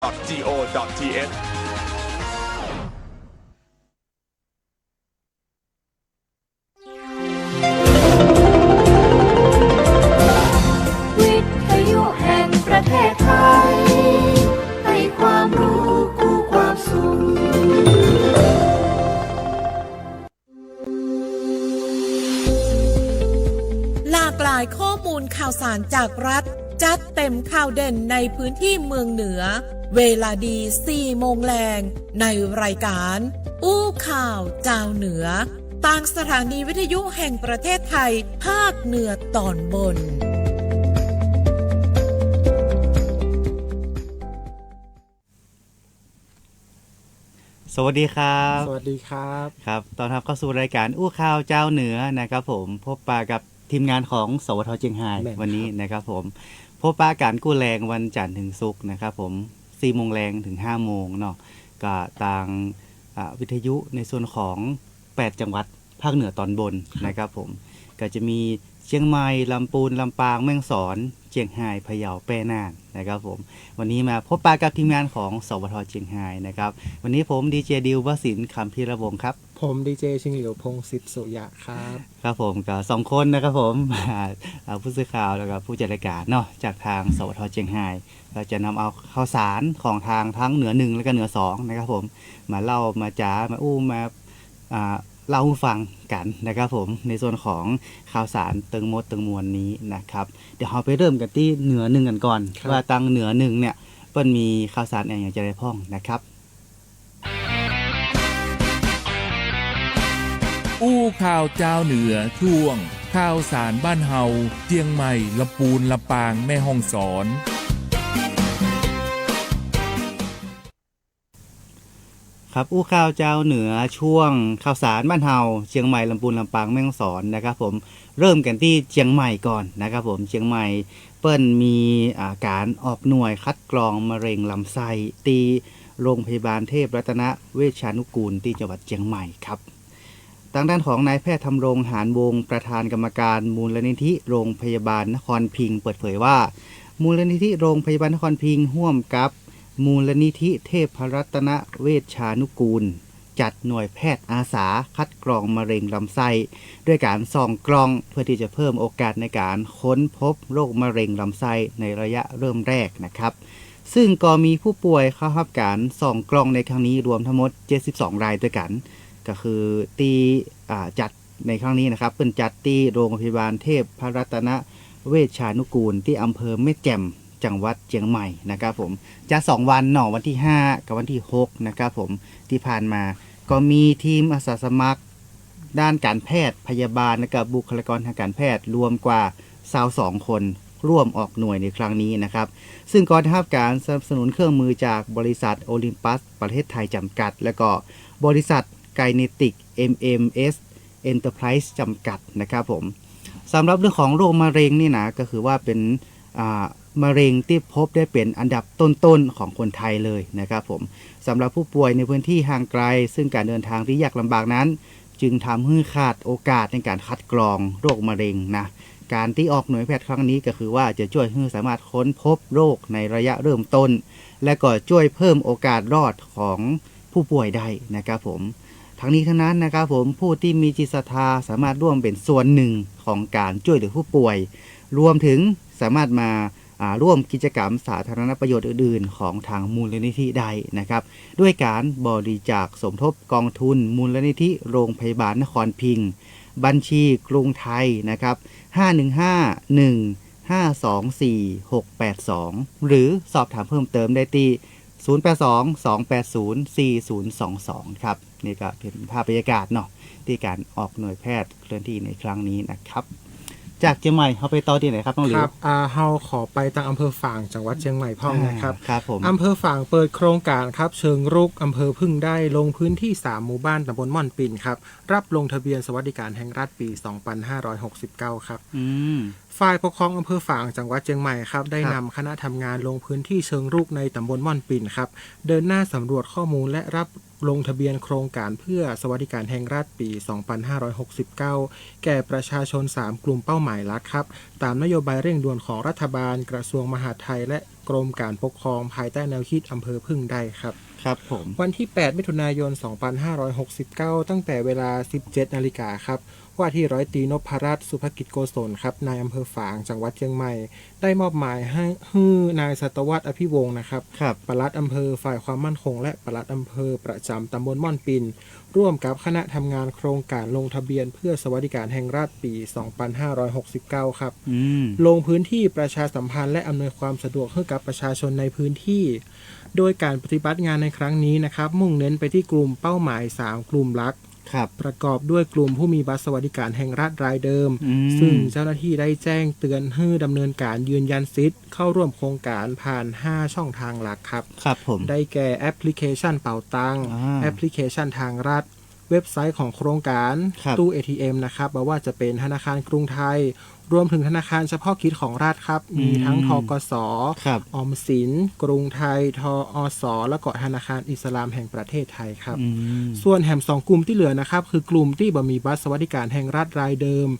go.th วิทยุแห่งประเทศไทยให้ความรู้คู่ความสุขหลากหลายข้อมูลข่าวสารจากรัฐจัดเต็มข่าวเด่นในพื้นที่เมืองเหนือเวลาดี 4 โมงแรงในรายการอู้ข่าวเจ้าเหนือต่างสถานีวิทยุแห่งประเทศไทยภาคเหนือตอนบนสวัสดีครับสวัสดีครับครับตอนรับเข้าสู่รายการอู้ข่าวเจ้าเหนือนะครับผมพบปะกับทีมงานของสวทเชียงรายวันนี้นะครับผมพบปะการกู้แรงวันจันทร์ถึงศุกร์นะครับผม4 โมงแรงถึง 5 โมงเนาะก็ต่างวิทยุในส่วนของ8 จังหวัดภาคเหนือตอนบนนะครับผมก็จะมีเชียงใหม่ลำพูนลำปางแม่ฮ่องสอนเชียงรายพะเยาแปร่น่านนะครับผมวันนี้มาพบปะกับทีมงานของสวทเชียงรายนะครับวันนี้ผมดีเจดิววสินทร์คำพีระวงศ์ครับผมดีเจชิงเหลียวพงศิษฐ์สุยะครับครับผมก็2 คนนะครับผมผู้สื่อข่าวแล้วก็ผู้จัดรายการเนาะจากทางสวทเชียงรายเราจะนำเอาข่าวสารของทางทั้งเหนือ1และก็เหนือ2นะครับผมมาเล่ามาจ๋ามาอู้มาเล่าให้ฟังกันนะครับผมในส่วนของข่าวสารเติงมดเติงมวลนี้นะครับเดี๋ยวเราไปเริ่มกันที่เหนือ1กันก่อนว่าตังเหนือ1เนี่ยเปิ้นมีข่าวสารอย่างจะได้พ้องนะครับอู้ข่าวเจ้าเหนือช่วงข่าวสารบ้านเฮาเจียงใหม่ลำปูนลำปางแม่ฮ่องสอนครับอู้ข่าวเจ้าเหนือช่วงข่าวสารบ้านเฮาเชียงใหม่ลำพูนลำปางแม่ฮ่องสอนนะครับผมเริ่มกันที่เชียงใหม่ก่อนนะครับผมเชียงใหม่เปิ้นมีการออกหน่วยคัดกรองมะเร็งลำไส้ตีโรงพยาบาลเทพรัตนเวชานุกูลที่จังหวัดเชียงใหม่ครับทางด้านของนายแพทย์ธำรงหานวงศ์ประธานกรรมการมูลนิธิโรงพยาบาลนครพิงค์เปิดเผยว่ามูลนิธิโรงพยาบาลนครพิงค์ร่วมกับมูลนิธิเทพรัตนเวชานุกูลจัดหน่วยแพทย์อาสาคัดกรองมะเร็งลำไส้ด้วยการส่องกล้องเพื่อที่จะเพิ่มโอกาสในการค้นพบโรคมะเร็งลำไส้ในระยะเริ่มแรกนะครับซึ่งก็มีผู้ป่วยเข้ารับการส่องกล้องในครั้งนี้รวมทั้งหมด72 รายด้วยกันก็คือตีจัดในครั้งนี้นะครับเป็นจัดที่โรงพยาบาลเทพรัตนเวชานุกูลที่อำเภอแม่แจ่มจังหวัดเชียงใหม่นะครับผมจะ2 วันหน่อวันที่5กับวันที่6นะครับผมที่ผ่านมาก็มีทีมอาสาสมัครด้านการแพทย์พยาบาลและก็บุคลากรทางการแพทย์รวมกว่า22 คนร่วมออกหน่วยในครั้งนี้นะครับซึ่งก็ได้รับการสนับสนุนเครื่องมือจากบริษัทโอลิมปัสประเทศไทยจำกัดและก็บริษัทไกเนติก MMS Enterprise จำกัดนะครับผมสำหรับเรื่องของโรคมะเร็งนี่นะก็คือว่าเป็นมะเร็งที่พบได้เป็นอันดับต้นๆของคนไทยเลยนะครับผมสำหรับผู้ป่วยในพื้นที่ห่างไกลซึ่งการเดินทางที่ยากลำบากนั้นจึงทำให้ขาดโอกาสในการคัดกรองโรคมะเร็งนะการที่ออกหน่วยแพทย์ครั้งนี้ก็คือว่าจะช่วยให้สามารถค้นพบโรคในระยะเริ่มต้นและก็ช่วยเพิ่มโอกาสรอดของผู้ป่วยได้นะครับผมทั้งนี้ทั้งนั้นนะครับผมผู้ที่มีจิตศรัทธาสามารถร่วมเป็นส่วนหนึ่งของการช่วยเหลือผู้ป่วยรวมถึงสามารถมาร่วมกิจกรรมสาธารณประโยชน์อื่นๆของทางมูลนิธิได้นะครับด้วยการบริจาคสมทบกองทุนมูลนิธิโรงพยาบาลนครพิงค์บัญชีกรุงไทยนะครับ5151524 หรือสอบถามเพิ่มเติมได้ที่0822804022ครับนี่ก็เป็นภาพบรรยากาศเนาะที่การออกหน่วยแพทย์เคลื่อนที่ในครั้งนี้นะครับจากเชียงใหม่เขาไปต่อที่ไหนครับน้องหลิวครับเฮาขอไปทางอำเภอฝางจังหวัดเชียงใหม่พ่องนะครับครับผมอำเภอฝางเปิดโครงการครับเชิงรุกอำเภอพึ่งได้ลงพื้นที่3หมู่บ้านตำบลม่อนปิ่นครับรับลงทะเบียนสวัสดิการแห่งรัฐปี2569ครับ ฝ่ายปกครองอำเภอฝางจังหวัดเชียงใหม่ครับได้นำคณะทำงานลงพื้นที่เชิงรุกในตำบลม่อนปิ่นครับเดินหน้าสำรวจข้อมูลและรับลงทะเบียนโครงการเพื่อสวัสดิการแห่งรัฐปี 2569 แก่ประชาชน 3 กลุ่มเป้าหมายหลักครับตามนโยบายเร่งด่วนของรัฐบาลกระทรวงมหาดไทยและกรมการปกครองภายใต้แนวคิดอำเภอพึ่งได้ครับ ครับผม วันที่ 8 มิถุนายน 2569 ตั้งแต่เวลา 17 นาฬิกาครับว่าที่ร้อยตรีนพรัตน์สุภกิจโกศลครับนายอำเภอฝางจังหวัดเชียงใหม่ได้มอบหมายให้นายสัตวัฒน์อภิวงศ์นะครับ ครับ ปลัดอำเภอฝ่ายความมั่นคงและปลัดอำเภอประจำตำบลม่อนปินร่วมกับคณะทำงานโครงการลงทะเบียนเพื่อสวัสดิการแห่งรัฐปี 2569 ครับ ลงพื้นที่ประชาสัมพันธ์และอำนวยความสะดวกให้กับประชาชนในพื้นที่ โดยการปฏิบัติงานในครั้งนี้นะครับมุ่งเน้นไปที่กลุ่มเป้าหมาย 3 กลุ่มหลัก ครับ ประกอบด้วยกลุ่มผู้มีบัตรสวัสดิการแห่งรัฐรายเดิม ซึ่งเจ้าหน้าที่ได้แจ้งเตือนให้ดำเนินการยืนยันสิทธิ์เข้าร่วมโครงการผ่าน 5 ช่องทางหลักครับ ครับผม ได้แก่แอปพลิเคชันเป่าตังค์ อ่า แอปพลิเคชันทางรัฐ เว็บไซต์ของโครงการ ครับ ตู้ ATM นะครับไม่ว่าจะเป็นธนาคารกรุงไทย รวมถึงธนาคารเฉพาะกิจของรัฐครับ มีทั้งทกส ครับ ออมสิน กรุงไทย ทอส และก็ธนาคารอิสลามแห่งประเทศไทยครับ ส่วนแหม2 กลุ่มที่เหลือนะครับคือกลุ่มที่บ่มีบัตรสวัสดิการแห่งรัฐรายเดิม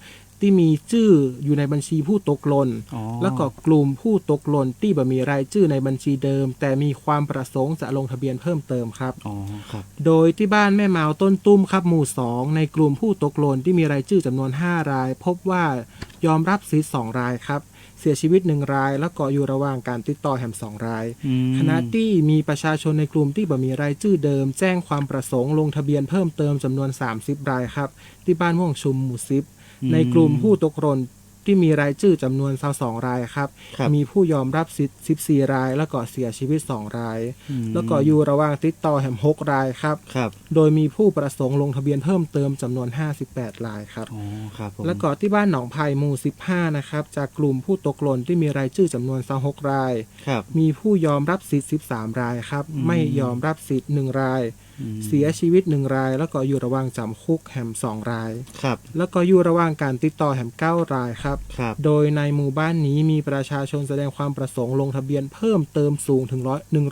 ที่มีชื่ออยู่ในบัญชีผู้ตกหล่น อ๋อ แล้วก็กลุ่มผู้ตกหล่นที่บ่มีรายชื่อในบัญชีเดิม แต่มีความประสงค์จะลงทะเบียนเพิ่มเติมครับ อ๋อครับ โดยที่บ้านแม่เมาต้นตุ้มครับหมู่ 2 ในกลุ่มผู้ตกหล่นที่มีรายชื่อจำนวน 5 ราย พบว่ายอมรับสิทธิ์2 รายครับ เสียชีวิต1 ราย แล้วก็อยู่ระหว่างการติดต่อแหม2 ราย ขณะที่มีประชาชนในกลุ่มที่บ่มีรายชื่อเดิม แจ้งความประสงค์ลงทะเบียนเพิ่มเติมจำนวน 30 รายครับที่บ้านม่วงชุมหมู่10ในกลุ่มผู้ตกหล่นที่มีรายชื่อจำนวน22 รายครับ ครับ มีผู้ยอมรับสิทธิ์14 ราย แล้วก็เสียชีวิต2 ราย แล้วก็อยู่ระหว่างติดต่อแหม6 รายครับ ครับ โดยมีผู้ประสงค์ลงทะเบียนเพิ่มเติมจำนวน58 รายครับ อ๋อครับผม แล้วก็ที่บ้านหนองไผ่หมู่ 15 นะครับ จากกลุ่มผู้ตกหล่นที่มีรายชื่อจำนวน26 ราย ครับ มีผู้ยอมรับสิทธิ์13 รายครับ ไม่ยอมรับสิทธิ์1 ราย เสียชีวิต1 ราย แล้วก็อยู่ระหว่างจำคุกแหม2 ราย ครับ แล้วก็อยู่ระหว่างการติดต่อแหม9 รายครับ ครับ โดยในหมู่บ้านนี้มีประชาชนแสดงความประสงค์ลงทะเบียนเพิ่มเติมสูงถึง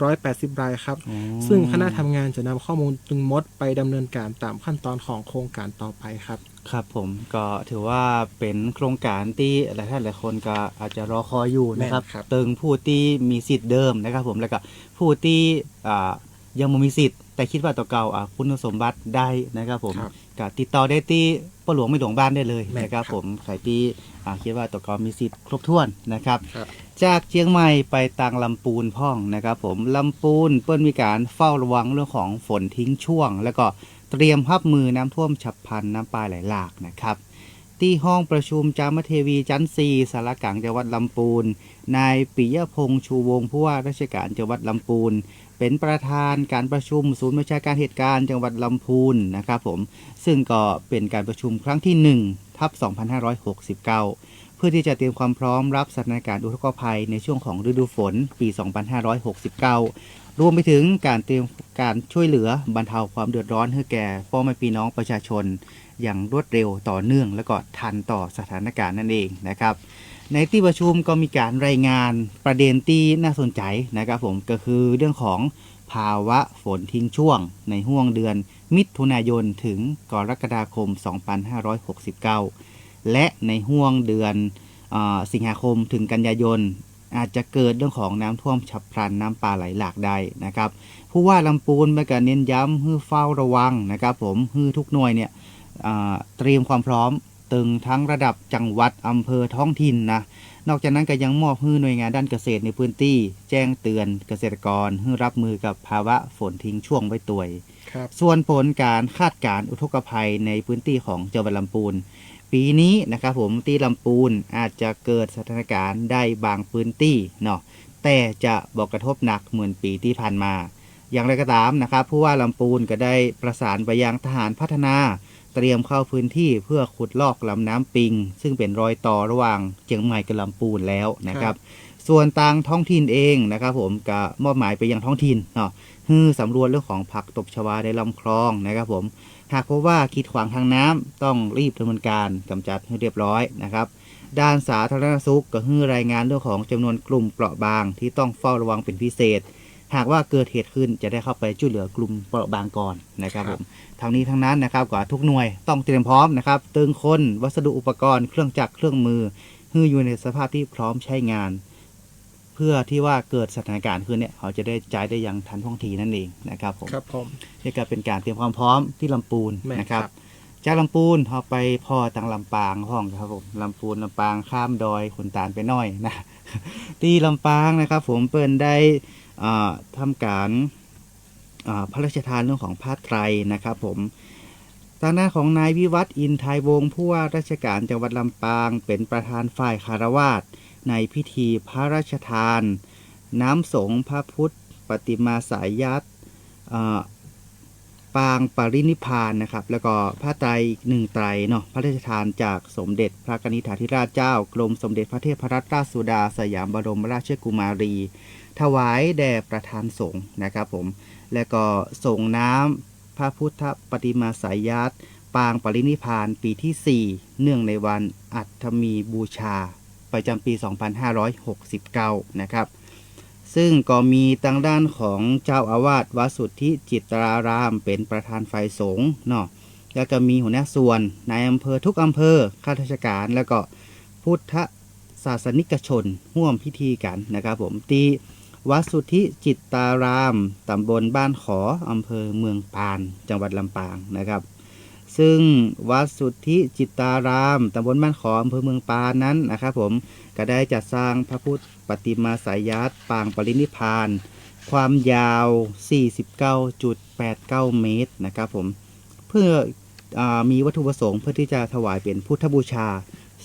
180 รายครับ อ๋อ ซึ่งคณะทำงานจะนำข้อมูลทั้งหมดไปดำเนินการตามขั้นตอนของโครงการต่อไปครับ ครับผมก็ถือว่าเป็นโครงการที่หลายท่านหลายคนก็อาจจะรอคอยอยู่นะครับ แม่นครับ ตึงผู้ที่มีสิทธิ์เดิมนะครับผมแล้วก็ผู้ที่ยังไม่มีสิทธิ์แต่คิดว่าตัวเก่าคุณสมบัติได้นะครับผม ครับ ก็ติดต่อได้ที่ป้าหลวงไม่หลวงบ้านได้เลย แม่น นะครับ ครับ ผมใครที่คิดว่าตัวเก่ามีสิทธิ์ครบถ้วนนะครับ ครับ จากเชียงใหม่ไปทางลำปูนพ่องนะครับผมลำปูนเปิ้ลมีการเฝ้าระวังเรื่องของฝนทิ้งช่วง แล้วก็เตรียมรับมือน้ำท่วมฉับพลันน้ำป่าไหลหลากนะครับที่ห้องประชุมจามเทวีชั้น4สารกลางจังหวัดลำปูนนายปิยพงษ์ชูวงศ์ผู้ว่าราชการจังหวัดลำปูนเป็นประธานการประชุมศูนย์บัญชาการเหตุการณ์จังหวัดลำพูนนะครับผมซึ่งก็เป็นการประชุมครั้งที่ 1/2569 เพื่อที่จะเตรียมความพร้อมรับสถานการณ์อุทกภัยในช่วงของฤดูฝนปี 2569 รวมไปถึงการเตรียมการช่วยเหลือบรรเทาความเดือดร้อนให้แก่พ่อแม่พี่น้องประชาชนอย่างรวดเร็วต่อเนื่องและก็ทันต่อสถานการณ์นั่นเองนะครับในที่ประชุมก็มีการรายงานประเด็นที่น่าสนใจนะครับผมก็คือเรื่องของภาวะฝนทิ้งช่วงในห่วงเดือนมิถุนายนถึงกรกฎาคม 2569 และในห่วงเดือนสิงหาคมถึงกันยายนอาจจะเกิดเรื่องของน้ำท่วมฉับพลันน้ำป่าไหลหลากได้นะครับผู้ว่าลำปูนมีการเน้นย้ำให้เฝ้าระวังนะครับผมให้ทุกหน่วยเนี่ยเตรียมความพร้อมตึงทั้งระดับจังหวัดอำเภอท้องถิ่นนะนอกจากนั้นก็ยังมอบให้หน่วยงานด้านเกษตรในพื้นที่แจ้งเตือนเกษตรกรให้รับมือกับภาวะฝนทิ้งช่วงไว้ตัวย ครับ ส่วนผลการคาดการณ์อุทกภัยในพื้นที่ของจังหวัดลำพูนปีนี้นะครับผมที่ลำพูนอาจจะเกิดสถานการณ์ได้บางพื้นที่เนาะแต่จะบอกกระทบหนักเหมือนปีที่ผ่านมา อย่างไรก็ตามนะครับผู้ว่าลำพูนก็ได้ประสานไปยังทหารพัฒนาเตรียมเข้าพื้นที่เพื่อขุดลอกลำน้ำปิงซึ่งเป็นรอยต่อระหว่างเชียงใหม่กับลำพูนแล้วนะครับส่วนทางท้องถิ่นเองนะครับผมก็มอบหมายไปยังท้องถิ่นเนาะฮือสำรวจเรื่องของผักตบชวาในลำคลองนะครับผมหากพบว่ากีดขวางทางน้ำต้องรีบดำเนินการกำจัดให้เรียบร้อยนะครับ ด้านสาธารณสุขก็ให้รายงานเรื่องของจำนวนกลุ่มเปราะบางที่ต้องเฝ้าระวังเป็นพิเศษ หากว่าเกิดเหตุขึ้นจะได้เข้าไปช่วยเหลือกลุ่มเปราะบางก่อนนะครับผมทางนี้ทั้งนั้นนะครับกว่าทุกหน่วยต้องเตรียมพร้อมนะครับตึงคนวัสดุอุปกรณ์เครื่องจักรเครื่องมือให้อยู่ในสภาพที่พร้อมใช้งาน เพื่อที่ว่าเกิดสถานการณ์ขึ้นเนี่ยเขาจะได้จ่ายได้อย่างทันท่วงทีนั่นเองนะครับผม ครับผม นี่ก็เป็นการเตรียมความพร้อมที่ลำปูน แม่น นะครับ ครับ จากลำปูนเราไปพอตังลำปางห้องครับผมลำปูนลำปางข้ามดอยขุนตาลไปหน่อยนะ ที่ลำปางนะครับผมเปิ้นได้ทำการพระราชทานเรื่องของผ้าไตรนะครับผมทางหน้าของนายวิวัฒน์อินทายวงศ์ผู้ว่าราชการจังหวัดลำปางเป็นประธานฝ่ายคารวาสในพิธีพระราชทาน น้ำสงฆ์พระพุทธปฏิมาสายยัดปางปรินิพพานนะครับแล้วก็ผ้าไตรอีก1ไตรเนาะพระราชทานจากสมเด็จพระกนิษฐาธิราชเจ้ากรมสมเด็จพระเทพรัตนราชสุดาสยามบรมราชกุมารี ถวายแด่ประธานสงฆ์นะครับผมและก็ส่งน้ำพระพุทธปฏิมาสายยัดปางปรินิพพานปีที่ 4 เนื่องในวันอัฐมีบูชาประจำปี 2569 นะครับซึ่งก็มีทางด้านของเจ้าอาวาสวัดสุทธิจิตรารามเป็นประธานฝ่ายสงฆ์เนาะแล้วก็มีหัวหน้าส่วนนายอำเภอทุกอำเภอข้าราชการแล้วก็พุทธศาสนิกชนร่วมพิธีกันนะครับผมที่วัดสุทธิจิตรารามตำบลบ้านขออำเภอเมืองปานจังหวัดลำปางนะครับซึ่งวัดสุทธิจิตรารามตำบลบ้านขออำเภอเมืองปานนั้นนะครับผมก็ได้จัดสร้างพระพุทธปฏิมาสายยัดปางปรินิพพานความยาว 49.89 เมตรนะครับผมเพื่อมีวัตถุประสงค์เพื่อที่จะถวายเป็นพุทธบูชา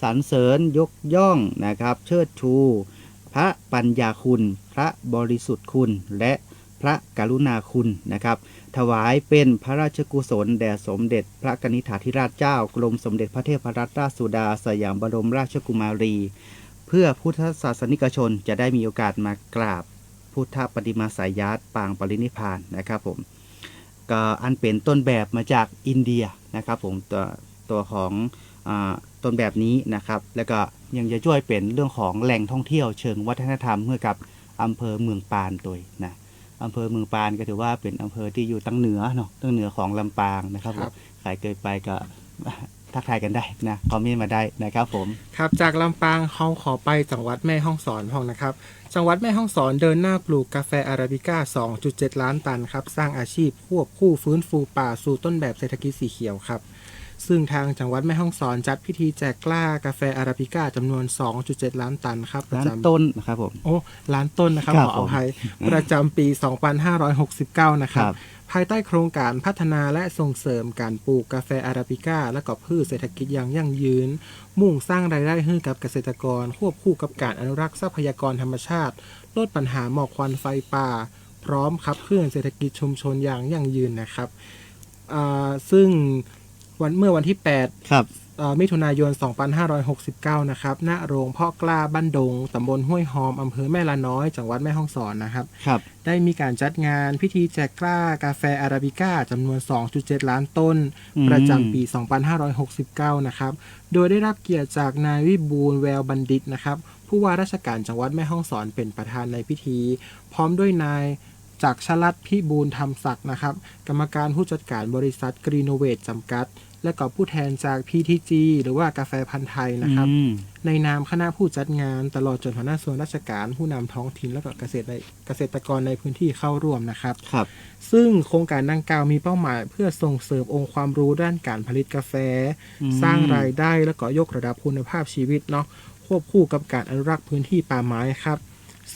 สรรเสริญยกย่องนะครับเชิดชูพระปัญญาคุณพระบริสุทธิ์คุณและพระกรุณาคุณนะครับถวายเป็นพระราชกุศลแด่สมเด็จพระกนิษฐาธิราชเจ้ากรมสมเด็จพระเทพรัตนราชสุดาสยามบรมราชกุมารีเพื่อพุทธศาสนิกชนจะได้มีโอกาสมากราบพุทธปฏิมาสายยัดปางปรินิพพานนะครับผมก็อันเป็นต้นแบบมาจากอินเดียนะครับผมตัวของต้นแบบนี้นะครับแล้วก็ยังจะช่วยเป็นเรื่องของแหล่งท่องเที่ยวเชิงวัฒนธรรมเมื่อกับอำเภอเมืองปานตัวนะอำเภอเมืองปานก็ถือว่าเป็นอำเภอที่อยู่ตั้งเหนือเนาะตั้งเหนือของลำปางนะครับผมใครเคยไปก็ทักทายกันได้นะคอมเมนต์มาได้นะครับผมครับจากลำปางเขาขอไปจังหวัดแม่ฮ่องสอนพ้องนะครับจังหวัดแม่ฮ่องสอนเดินหน้าปลูกกาแฟอาราบิก้า 2.7 ล้านตันครับสร้างอาชีพควบคู่ฟื้นฟูป่าสู่ต้นแบบเศรษฐกิจสีเขียวครับซึ่งทางจังหวัดแม่ฮ่องสอนจัดพิธีแจกกล้ากาแฟอาราบิก้าจำนวน 2.7 ล้านตันครับประจำ ล้านต้นนะครับผม ล้านต้นนะครับขออภัยประจำปี 2569 นะครับภายใต้โครงการพัฒนาและส่งเสริมการปลูกกาแฟอาราบิก้าและก็พืชเศรษฐกิจอย่างยั่งยืนมุ่งสร้างรายได้ให้กับเกษตรกรควบคู่กับการอนุรักษ์ทรัพยากรธรรมชาติลดปัญหาหมอกควันไฟป่าพร้อมขับเคลื่อนเศรษฐกิจชุมชนอย่างยั่งยืนนะครับซึ่งเมื่อวันที่ 8 ครับมิถุนายน 2569 นะครับณโรงเพาะกล้าบ้านดงตำบลห้วยหอมอำเภอแม่ละน้อยจังหวัดแม่ฮ่องสอนนะครับได้มีการจัดงานพิธีแจกกล้ากาแฟอาราบิก้าจำนวน 2.7 ล้านต้นประจำปี 2569 นะครับโดยได้รับเกียรติจากนายวิบูลย์แววบัณฑิตนะครับผู้ว่าราชการจังหวัดแม่ฮ่องสอนเป็นประธานในพิธีพร้อมด้วยนายจากชลัดพิบูลย์ธรรมศักดิ์นะครับกรรมการผู้จัดการบริษัทกรีโนเวทจำกัดและก็ผู้แทนจาก PTG หรือว่ากาแฟพันธุ์ไทยนะครับในนามคณะผู้จัดงานตลอดจนหัวหน้าส่วนราชการผู้นำท้องถิ่นและก็เกษตรกรในพื้นที่เข้าร่วมนะครับซึ่งโครงการดังกล่าวมีเป้าหมายเพื่อส่งเสริมองค์ความรู้ด้านการผลิตกาแฟสร้างรายได้และก็ยกระดับคุณภาพชีวิตเนาะควบคู่กับการอนุรักษ์พื้นที่ป่าไม้ครับ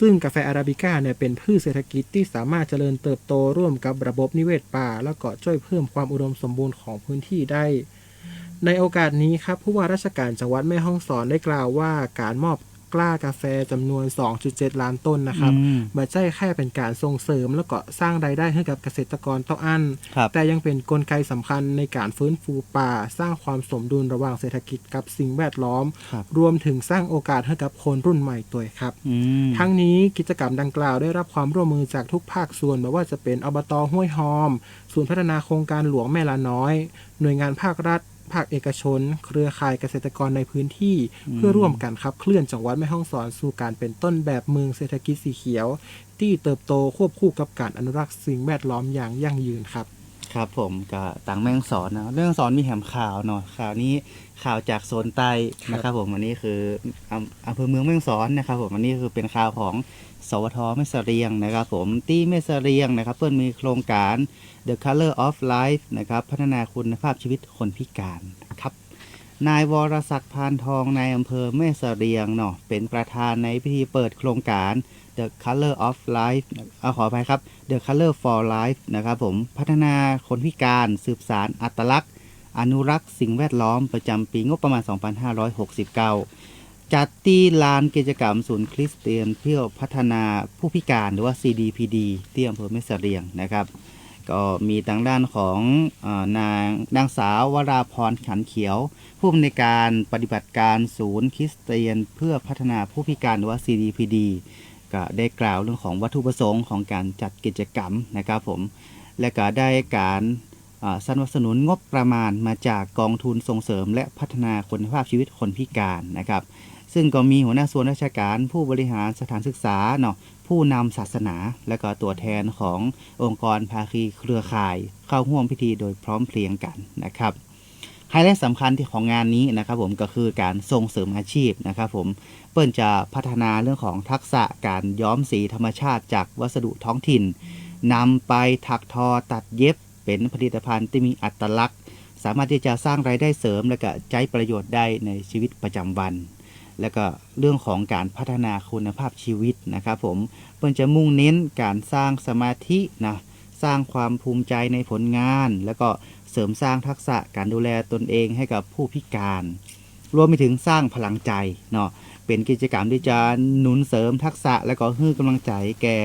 ซึ่งกาแฟอาราบิก้าเนี่ยเป็นพืชเศรษฐกิจที่สามารถเจริญเติบโตร่วมกับระบบนิเวศป่าแล้วก็ช่วยเพิ่มความอุดมสมบูรณ์ของพื้นที่ได้ในโอกาสนี้ครับผู้ว่าราชการจังหวัดแม่ฮ่องสอนได้กล่าวว่าการมอบกล้ากาแฟจำนวน 2.7 ล้านต้นนะครับไม่ใช่แค่เป็นการส่งเสริมแล้วก็สร้างรายได้ให้กับเกษตรกรเท่านั้นแต่ยังเป็นกลไกสำคัญในการฟื้นฟูป่าสร้างความสมดุลระหว่างเศรษฐกิจกับสิ่งแวดล้อมรวมถึงสร้างโอกาสให้กับคนรุ่นใหม่ตัวครับทั้งนี้กิจกรรมดังกล่าวได้รับความร่วมมือจากทุกภาคส่วนไม่ว่าจะเป็นอบต.ห้วยหอมศูนย์พัฒนาโครงการหลวงแม่ละน้อยหน่วยงานภาครัฐ ภาคเอกชน เครือข่ายเกษตรกรในพื้นที่เพื่อร่วมกันขับเคลื่อนจังหวัดแม่ฮ่องสอนสู่การเป็นต้นแบบเมืองเศรษฐกิจสีเขียวที่เติบโตควบคู่กับการอนุรักษ์สิ่งแวดล้อมอย่างยั่งยืนครับครับผมก็ต่างแม่ฮ่องสอนนะแม่ฮ่องสอนมีแหมข่าวเนาะข่าวนี้ข่าวจากโซนใต้นะครับผมอันนี้คืออำเภอเมืองแม่ฮ่องสอนนะครับผมอันนี้คือเป็นข่าวของสวท.แม่เสรียงนะครับผมที่แม่เสรียงนะครับเพื่อนมีโครงการ The Color of Life นะครับพัฒนาคุณภาพชีวิตคนพิการครับนายวรศักดิ์พานทองนายอำเภอแม่เสรียงเนาะเป็นประธานในพิธีเปิดโครงการ The Color of Life ขออภัยครับ The Color for Life นะครับผมพัฒนาคนพิการสืบสานอัตลักษณ์อนุรักษ์สิ่งแวดล้อมประจำปีงบประมาณ 2569 จัดที่ลานกิจกรรมศูนย์คริสเตียนเพื่อพัฒนาผู้พิการหรือว่า CDPD ที่อำเภอแม่เสรียงนะครับก็มีทางด้านของนางสาววราพรขันเขียวผู้อำนวยการปฏิบัติการศูนย์คริสเตียนเพื่อพัฒนาผู้พิการหรือว่า CDPD ก็ได้กล่าวเรื่องของวัตถุประสงค์ของการจัดกิจกรรมนะครับผมและก็ได้การสนับสนุนงบประมาณมาจากกองทุนส่งเสริมและพัฒนาคุณภาพชีวิตคนพิการนะครับซึ่งก็มีหัวหน้าส่วนราชการผู้บริหารสถานศึกษาเนาะผู้นำศาสนาและก็ตัวแทนขององค์กรภาคีเครือข่ายเข้าร่วมพิธีโดยพร้อมเพรียงกันนะครับไฮไลท์สำคัญที่ของงานนี้นะครับผมก็คือการส่งเสริมอาชีพนะครับผมเปิ้ลจะพัฒนาเรื่องของทักษะการย้อมสีธรรมชาติจากวัสดุท้องถิ่นนำไปถักทอตัดเย็บเป็นผลิตภัณฑ์ที่มีอัตลักษณ์สามารถที่จะสร้างรายได้เสริมและก็ใช้ประโยชน์ได้ในชีวิตประจำวันและก็เรื่องของการพัฒนาคุณภาพชีวิตนะครับผมเปิ้ลจะมุ่งเน้นการสร้างสมาธินะสร้างความภูมิใจในผลงานแล้วก็เสริมสร้างทักษะการดูแลตนเองให้กับผู้พิการรวมไปถึงสร้างพลังใจเนาะเป็นกิจกรรมที่จะหนุนเสริมทักษะและก็ให้กำลังใจแก่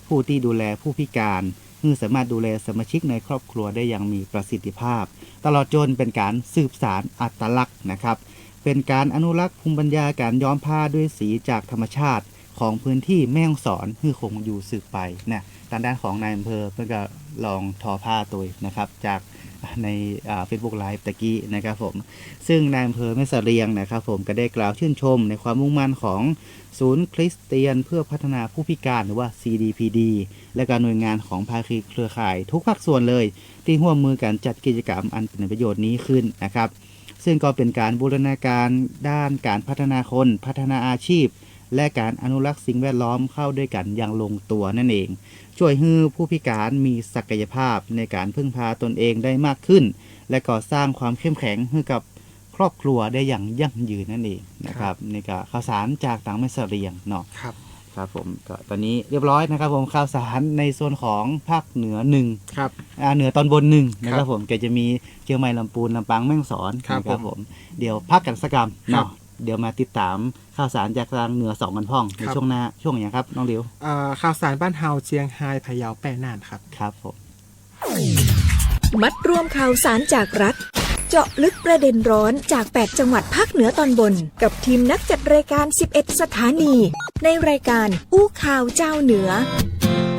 ผู้ที่ดูแลผู้พิการให้สามารถดูแลสมาชิกในครอบครัวได้อย่างมีประสิทธิภาพตลอดจนเป็นการสืบสานอัตลักษณ์นะครับเป็นการอนุรักษ์ภูมิปัญญาการย้อมผ้าด้วยสีจากธรรมชาติของพื้นที่แม่ฮ่องสอนให้คงอยู่สืบไปนะทางด้านของนายอำเภอเพื่อก็ลองทอผ้าตัวนะครับจากในFacebook Live ตะกี้นะครับผมซึ่งนายอำเภอแม่เสรียงนะครับผมก็ได้กล่าวชื่นชมในความมุ่งมั่นของศูนย์คริสเตียนเพื่อพัฒนาผู้พิการหรือว่า CDPD และการหน่วยงานของภาคีเครือข่ายทุกภาคส่วนเลยที่ร่วมมือกันจัดกิจกรรมอันเป็นประโยชน์นี้ขึ้นนะครับซึ่งก็เป็นการบูรณาการด้านการพัฒนาคนพัฒนาอาชีพและการอนุรักษ์สิ่งแวดล้อมเข้าด้วยกันอย่างลงตัวนั่นเองช่วยให้ผู้พิการมีศักยภาพในการพึ่งพาตนเองได้มากขึ้นและก็สร้างความเข้มแข็งให้กับครอบครัวได้อย่างยั่งยืนนั่นเองนะครับนี่ก็ข่าวสารจากต่างแม่เสรียงเนาะครับผมก็ตอนนี้เรียบร้อยนะครับผมข่าวสารในโซนของภาคเหนือ1ครับเหนือตอนบน1นะครับผมก็จะมีเชียงใหม่ลำพูนลำปางแม่ฮ่องสอนนะครับผมเดี๋ยวพักกันสักกรรมเนาะเดี๋ยวมาติดตามข่าวสารจากทางเหนือ2กันพ่องในช่วงหน้าช่วงอย่างครับน้องเดียวข่าวสารบ้านเฮาเชียงไฮ้พะเยาแป้น่านครับครับผมมัดรวมข่าวสารจากรัฐเจาะลึกประเด็นร้อนจาก8จังหวัดภาคเหนือตอนบนกับทีมนักจัดรายการ11สถานีในรายการอู้ข่าวเจ้าเหนือ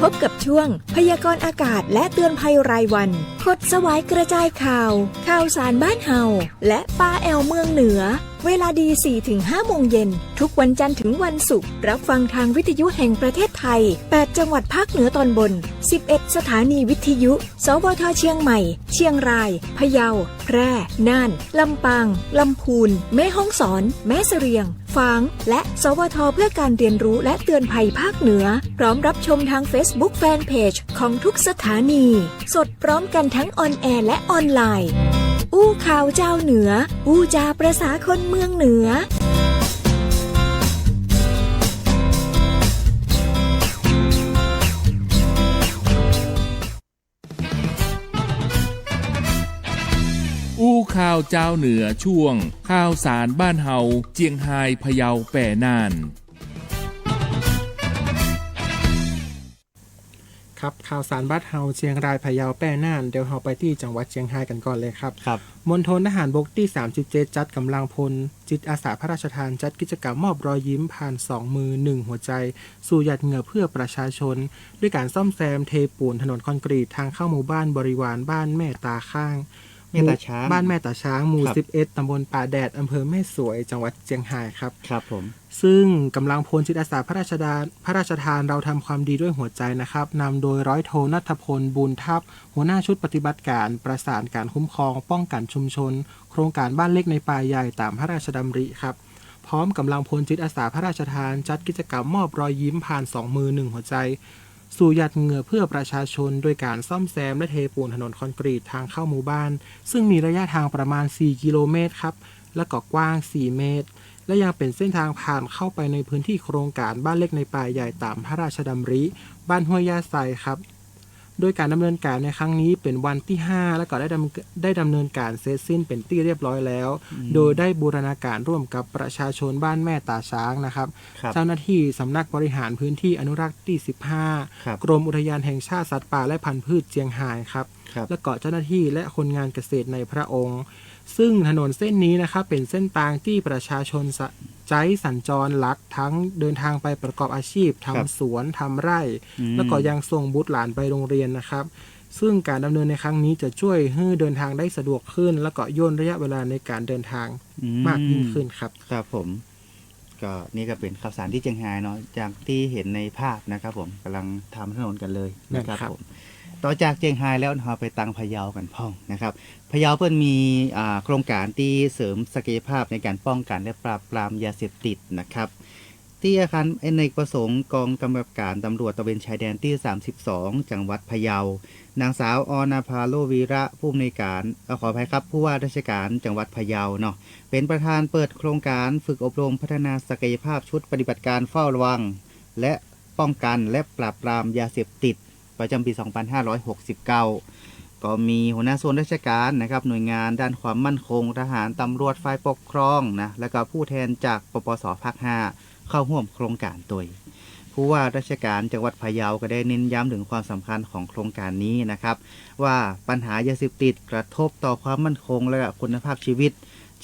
พบกับช่วงพยากรณ์อากาศและเตือนภัยรายวันคดสวายกระจายข่าวข่าวสารบ้านเฮาและป้าแอลเมืองเหนือเวลาดี 4-5 โมงเย็นทุกวันจันทร์ถึงวันศุกร์รับฟังทางวิทยุแห่งประเทศไทย8จังหวัดภาคเหนือตอนบน11สถานีวิทยุสวท.เชียงใหม่เชียงรายพะเยาแพร่น่านลำปางลำพูนแม่ฮ่องสอนแม่เสรียงฝางและสวท.เพื่อการเรียนรู้และเตือนภัยภาคเหนือพร้อมรับชมทาง Facebook Fanpage ของทุกสถานีสดพร้อมกันทั้งออนแอร์และออนไลน์อู้ข่าวเจ้าเหนืออู้จาประสาคนเมืองเหนืออู้ข่าวเจ้าเหนือช่วงข่าวสารบ้านเฮาเจียงไฮ้พะเยาแป่น่านครับข่าวสารบ้านเฮาเชียงรายพะเยาแป้น่านเดี๋ยวเราไปที่จังหวัดเชียงไฮ้กันก่อนเลยครับมณฑลทหารบกที่37จัดกำลังพลจิตอาสาพระราชทานจัดกิจกรรมมอบรอยยิ้มผ่าน2มือ1หัวใจสู่หยาดเหงื่อเพื่อประชาชนด้วยการซ่อมแซมเทปูนถนนคอนกรีตทางเข้าหมู่บ้านบริวารบ้านแม่ตาข้าง แม่ตาช้าง บ้านแม่ตาช้างหมู่ ครับ 11ตำบลป่าแดดอำเภอแม่สวยจังหวัดเชียงรายครับ ครับผม ซึ่งกำลังพลจิตอาสาพระราชทานเราทำความดีด้วยหัวใจนะครับนำโดยร้อยโทณัฐพลบุญทัพหัวหน้าชุดปฏิบัติการประสานการคุ้มครองป้องกันชุมชน โครงการบ้านเล็กในป่าใหญ่ตามพระราชดำริครับพร้อมกำลังพลจิตอาสาพระราชทานจัดกิจกรรมมอบรอยยิ้มผ่าน2 มือ1หัวใจ สู่หยัดเหงื่อเพื่อประชาชนโดยการซ่อมแซมและเทปูนถนนคอนกรีตทางเข้าหมู่บ้าน ซึ่งมีระยะทางประมาณ4 กิโลเมตรครับและก็กว้าง4 เมตร และยังเป็นเส้นทางผ่านเข้าไปในพื้นที่โครงการบ้านเล็กในป่าใหญ่ตามพระราชดำริบ้านห้วยยาไซครับ โดยการดำเนินการในครั้งนี้เป็นวันที่ 5 และก็ได้ดำเนินการเสร็จสิ้นเป็นที่เรียบร้อยแล้ว โดยได้บูรณาการร่วมกับประชาชนบ้านแม่ตาช้างนะครับ ครับ เจ้าหน้าที่สำนักบริหารพื้นที่อนุรักษ์ที่ ครับ 15 กรมอุทยานแห่งชาติสัตว์ป่าและพันธุ์พืชเชียงรายครับ ครับ และก็เจ้าหน้าที่และคนงานเกษตรในพระองค์ ซึ่งถนนเส้นนี้นะครับเป็นเส้นทางที่ประชาชนใช้สัญจรหลักทั้งเดินทางไปประกอบอาชีพ ครับ ทำสวนทำไร่ อืม แล้วก็ยังส่งบุตรหลานไปโรงเรียนนะครับ ซึ่งการดำเนินในครั้งนี้จะช่วยให้เดินทางได้สะดวกขึ้น แล้วก็ย่นระยะเวลาในการเดินทางมากยิ่งขึ้นครับ ครับผมก็นี่ก็เป็นข่าวสารที่เชียงรายเนาะจากที่เห็นในภาพนะครับผมกำลังทำถนนกันเลยนะครับ ครับ ผมต่อจากเชียงรายแล้วเราไปตังพะเยากันพ่องนะครับพะเยาเพิ่นมีโครงการที่เสริมศักยภาพในการป้องกันและปราบปรามยาเสพติดนะครับที่อาคารอเนกประสงค์กองกำกับการตำรวจตระเวนชายแดนที่ 32 จังหวัดพะเยานางสาวอนาภาโลวีระผู้อำนวยการขออภัยครับผู้ว่าราชการจังหวัดพะเยาเนาะเป็นประธานเปิดโครงการฝึกอบรมพัฒนาศักยภาพชุดปฏิบัติการเฝ้าระวัง และป้องกันและปราบปรามยาเสพติดประจำปี 2569 ก็มีหัวหน้าส่วนราชการนะครับหน่วยงานด้านความมั่นคงทหารตำรวจฝ่ายปกครองนะและก็ผู้แทนจากปปสภาค 5 เข้าร่วมโครงการโดยผู้ว่าราชการจังหวัดพะเยาก็ได้เน้นย้ำถึงความสำคัญของโครงการนี้นะครับว่าปัญหายาเสพติดกระทบต่อความมั่นคงและคุณภาพชีวิต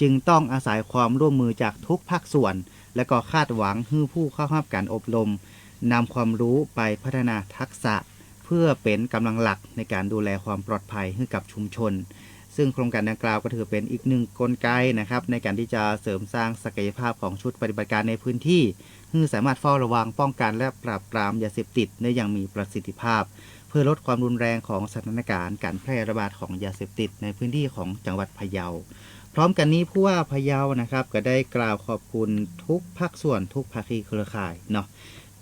จึงต้องอาศัยความร่วมมือจากทุกภาคส่วน และก็คาดหวังให้ผู้เข้ารับการอบรมนำความรู้ไปพัฒนาทักษะ เพื่อเป็นกำลังหลักในการดูแลความปลอดภัยให้กับชุมชน ซึ่งโครงการดังกล่าวก็ถือเป็นอีกหนึ่งกลไกนะครับในการที่จะเสริมสร้างศักยภาพของชุดปฏิบัติการในพื้นที่ให้สามารถเฝ้าระวังป้องกันและปราบปรามยาเสพติดได้อย่างมีประสิทธิภาพ เพื่อลดความรุนแรงของสถานการณ์การแพร่ระบาดของยาเสพติดในพื้นที่ของจังหวัดพะเยา พร้อมกันนี้ผู้ว่าพะเยานะครับก็ได้กล่าวขอบคุณทุกภาคส่วนทุกภาคีเครือข่ายเนาะ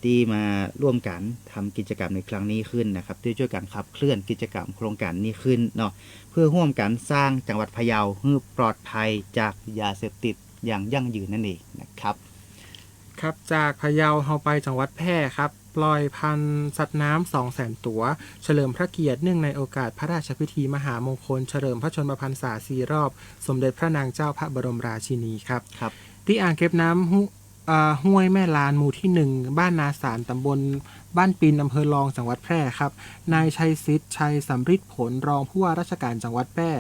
ที่มาร่วมกันทำกิจกรรมในครั้งนี้ขึ้นนะครับที่ช่วยกันขับเคลื่อนกิจกรรมโครงการนี้ขึ้นเนาะเพื่อร่วมกันสร้างจังหวัดพะเยาให้ปลอดภัยจากยาเสพติดอย่างยั่งยืนนั่นเองนะครับ ครับจากพะเยาเราไปจังหวัดแพร่ครับปล่อยพันธุ์สัตว์น้ำ200,000 ตัว เฉลิมพระเกียรติเนื่องในโอกาสพระราชพิธีมหามงคลเฉลิมพระชนมพรรษา4 รอบ สมเด็จพระนางเจ้าพระบรมราชินีครับ ครับ ที่อ่างเก็บน้ำห้วยแม่ลานหมู่ที่ 1 บ้านนาสารตำบลบ้านปินอำเภอรองจังหวัดแพร่ครับนายชัยศิษฐ์ชัยสำริดผลรองผู้ว่าราชการจังหวัดแพร่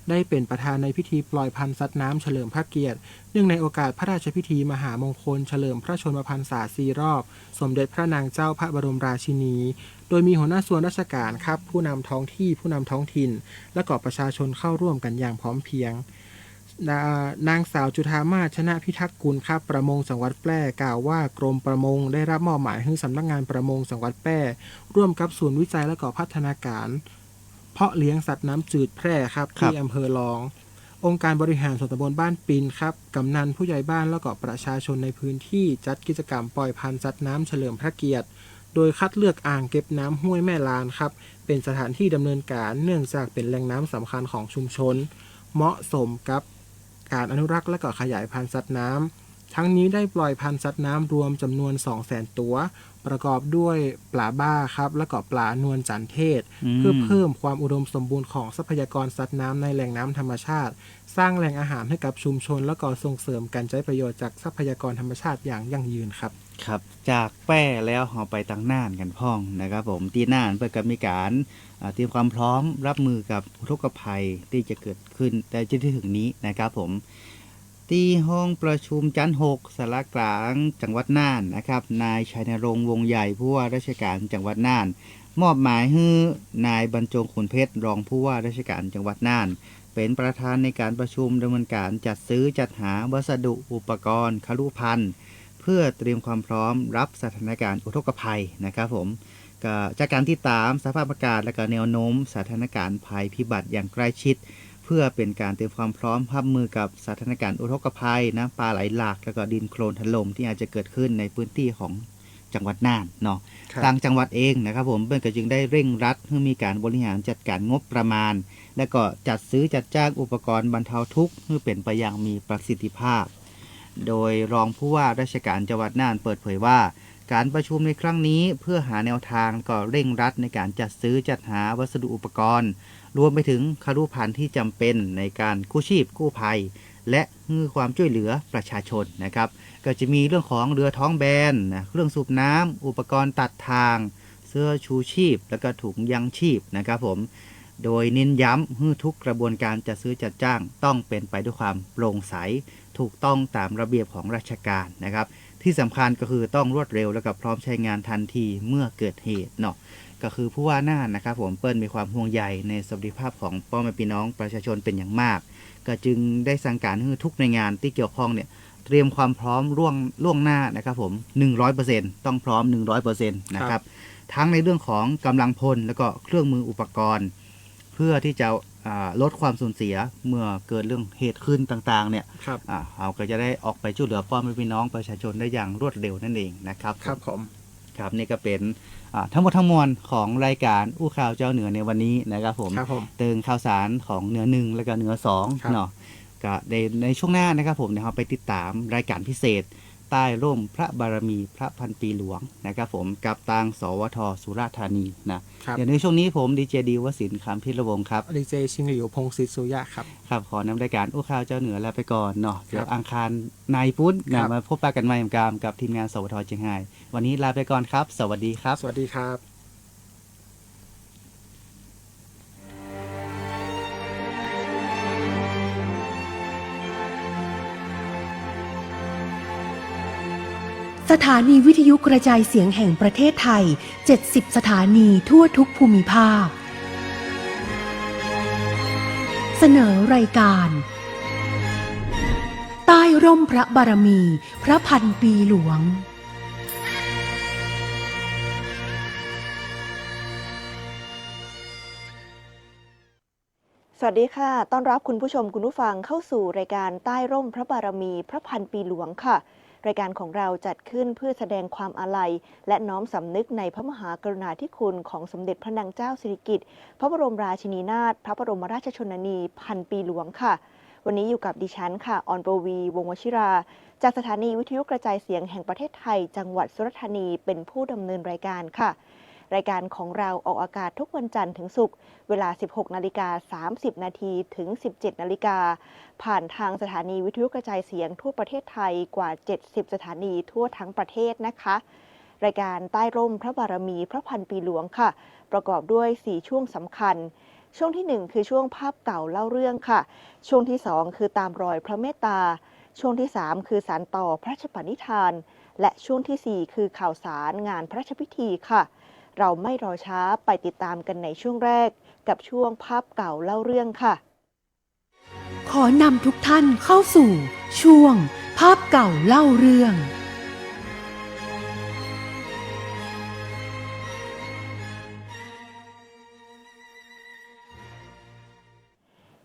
ได้เป็นประธานในพิธีปล่อยพันธุ์สัตว์น้ำเฉลิมพระเกียรติเนื่องในโอกาสพระราชพิธีมหามงคลเฉลิมพระชนมพรรษา4 รอบ สมเด็จพระนางเจ้าพระบรมราชินี โดยมีหัวหน้าส่วนราชการครับผู้นำท้องที่ผู้นำท้องถิ่น และก็ประชาชนเข้าร่วมกันอย่างพร้อมเพรียง นางสาวจุฑามาศชนะพิทักษ์กุลครับประมงจังหวัดแพร่กล่าวว่ากรมประมงได้รับมอบหมายให้สำนักงานประมงจังหวัดแพร่ร่วมกับศูนย์วิจัยและก็พัฒนาการ เพาะเลี้ยงสัตว์น้ำจืดแพร่ครับที่อำเภอรอง องค์การบริหารส่วนตำบลบ้านปินครับกำนันผู้ใหญ่บ้านและก็ประชาชนในพื้นที่จัดกิจกรรมปล่อยพันธุ์สัตว์น้ำเฉลิมพระเกียรติ โดยคัดเลือกอ่างเก็บน้ำห้วยแม่ลานครับเป็นสถานที่ดำเนินการเนื่องจากเป็นแหล่งน้ำสำคัญของชุมชน เหมาะสมกับการอนุรักษ์และก็ขยายพันธุ์สัตว์น้ำทั้งนี้ได้ปล่อยพันธุ์สัตว์น้ำรวมจำนวน 200,000 ตัว ประกอบด้วยปลาบ้าครับและก็ปลานวลจันเทศ เพื่อเพิ่มความอุดมสมบูรณ์ของทรัพยากรสัตว์น้ำในแหล่งน้ำธรรมชาติ สร้างแหล่งอาหารให้กับชุมชน และก็ส่งเสริมการใช้ประโยชน์จากทรัพยากรธรรมชาติอย่างยั่งยืนครับ ครับจากแป้แล้วเราไปตังน่านกันพ่องนะครับผมที่น่านเปิดกับมีการเตรียมความพร้อมรับมือกับอุทกภัยที่จะเกิดขึ้นแต่จะถึงนี้นะครับผมที่ห้องประชุมชั้น 6 สารกลางจังหวัดน่านนะครับนายชัยนรงค์วงใหญ่ผู้ว่าราชการจังหวัดน่านมอบหมายให้นายบรรจงขุนเพชรรองผู้ว่าราชการจังหวัดน่าน เป็นประธานในการประชุมดำเนินการจัดซื้อจัดหาวัสดุอุปกรณ์ครุภัณฑ์เพื่อเตรียมความพร้อมรับสถานการณ์อุทกภัยนะครับผมก็จากการติดตามสภาพอากาศและก็แนวโน้มสถานการณ์ภัยพิบัติอย่างใกล้ชิดเพื่อเป็นการเตรียมความพร้อมรับมือกับสถานการณ์อุทกภัยน้ำป่าไหลหลากแล้วก็ดินโคลนถล่มที่อาจจะเกิดขึ้นในพื้นที่ของจังหวัดน่านเนาะทางจังหวัดเองนะครับผมเพื่อนก็จึงได้เร่งรัดให้มีการบริหารจัดการงบประมาณและก็จัดซื้อจัดจ้างอุปกรณ์บรรเทาทุกข์ให้เป็นไปอย่างมีประสิทธิภาพโดยรองผู้ว่าราชการจังหวัดน่านเปิดเผยว่าการประชุมในครั้งนี้เพื่อหาแนวทางก็เร่งรัดในการจัดซื้อจัดหาวัสดุอุปกรณ์รวมไปถึงครุภัณฑ์ที่จำเป็นในการกู้ชีพกู้ภัยและให้ความช่วยเหลือประชาชนนะครับก็จะมีเรื่องของเรือท้องแบนเครื่องสูบน้ำอุปกรณ์ตัดทางเสื้อชูชีพและก็ถุงยังชีพนะครับผมโดยเน้นย้ำให้ทุกกระบวนการจัดซื้อจัดจ้างต้องเป็นไปด้วยความโปร่งใสถูกต้องตามระเบียบของราชการนะครับที่สำคัญก็คือต้องรวดเร็วและก็พร้อมใช้งานทันทีเมื่อเกิดเหตุเนาะก็คือผู้ว่าน่านนะครับผมเปิ้ลมีความห่วงใยในสวัสดิภาพของพ่อแม่พี่น้องประชาชนเป็นอย่างมากก็จึงได้สั่งการให้ทุกหน่วยงานที่เกี่ยวข้องเนี่ยเตรียมความพร้อมล่วงหน้านะครับผม 100% ต้องพร้อม 100% นะครับทั้งในเรื่องของกำลังพลแล้วก็เครื่องมืออุปกรณ์เพื่อที่จะลดความสูญเสียเมื่อเกิดเรื่องเหตุขึ้นต่างๆเนี่ยเราก็จะได้ออกไปช่วยเหลือพ่อแม่พี่น้องประชาชนได้อย่างรวดเร็วนั่นเองนะครับครับผมครับนี่ก็เป็นทั้งหมดทั้งมวลของรายการอู้ข่าวเจ้าเหนือในวันนี้นะครับผมเติมข่าวสารของเหนือ1และก็เหนือ2เนาะก็ในช่วงหน้านะครับผมเราไปติดตามรายการพิเศษใต้ร่มพระบารมีพระพันปีหลวงนะครับผมกับทางสวทสุราษฎร์ธานีนะเดี๋ยวในช่วงนี้ผมดีเจดีวสินทร์คำพิรวงศ์ครับดีเจชิงหลิวพงศิษฐ์สุยะครับครับขอนำรายการอู้ข่าวเจ้าเหนือแล้วไปก่อนเนาะเดี๋ยวอังคารนายพุธมาพบปะกันใหม่กับทีมงานสวทเชียงรายวันนี้ลาไปก่อนครับสวัสดีครับสวัสดีครับสถานีวิทยุกระจายเสียงแห่งประเทศไทย 70 สถานีทั่วทุกภูมิภาค เสนอรายการใต้ร่มพระบารมีพระพันปีหลวงสวัสดีค่ะต้อนรับคุณผู้ชมคุณผู้ฟังเข้าสู่รายการใต้ร่มพระบารมีพระพันปีหลวงค่ะรายการของเราจัดขึ้นเพื่อแสดงความอาลัยและน้อมสำนึกในพระมหากรุณาธิคุณของสมเด็จพระนางเจ้าสิริกิติ์พระบรมราชินีนาถพระบรมราชชนนีพันปีหลวงค่ะวันนี้อยู่กับดิฉันค่ะออนโปวีวงศ์วชิราจากสถานีวิทยุกระจายเสียงแห่งประเทศไทยจังหวัดสุราษฎร์ธานีเป็นผู้ดำเนินรายการค่ะรายการของเราออกอากาศทุกวันจันทร์ถึงศุกร์เวลา 16:30 นาทีถึง 17 นาฬิกาผ่านทางสถานีวิทยุกระจายเสียงทั่วประเทศไทยกว่า 70 สถานีทั่วทั้งประเทศนะคะรายการใต้ร่มพระบารมีพระพันปีหลวงค่ะประกอบด้วย 4 ช่วงสำคัญช่วงที่ 1 คือช่วงภาพเก่าเล่าเรื่องค่ะช่วงที่ 2 คือตามรอยพระเมตตาช่วงที่ 3 คือสานต่อพระราชปณิธานและช่วงที่ 4 คือข่าวสารงานพระราชพิธีค่ะเราไม่รอช้าไปติดตามกันในช่วงแรกกับช่วงภาพเก่าเล่าเรื่องค่ะขอนำทุกท่านเข้าสู่ช่วงภาพเก่าเล่าเรื่อง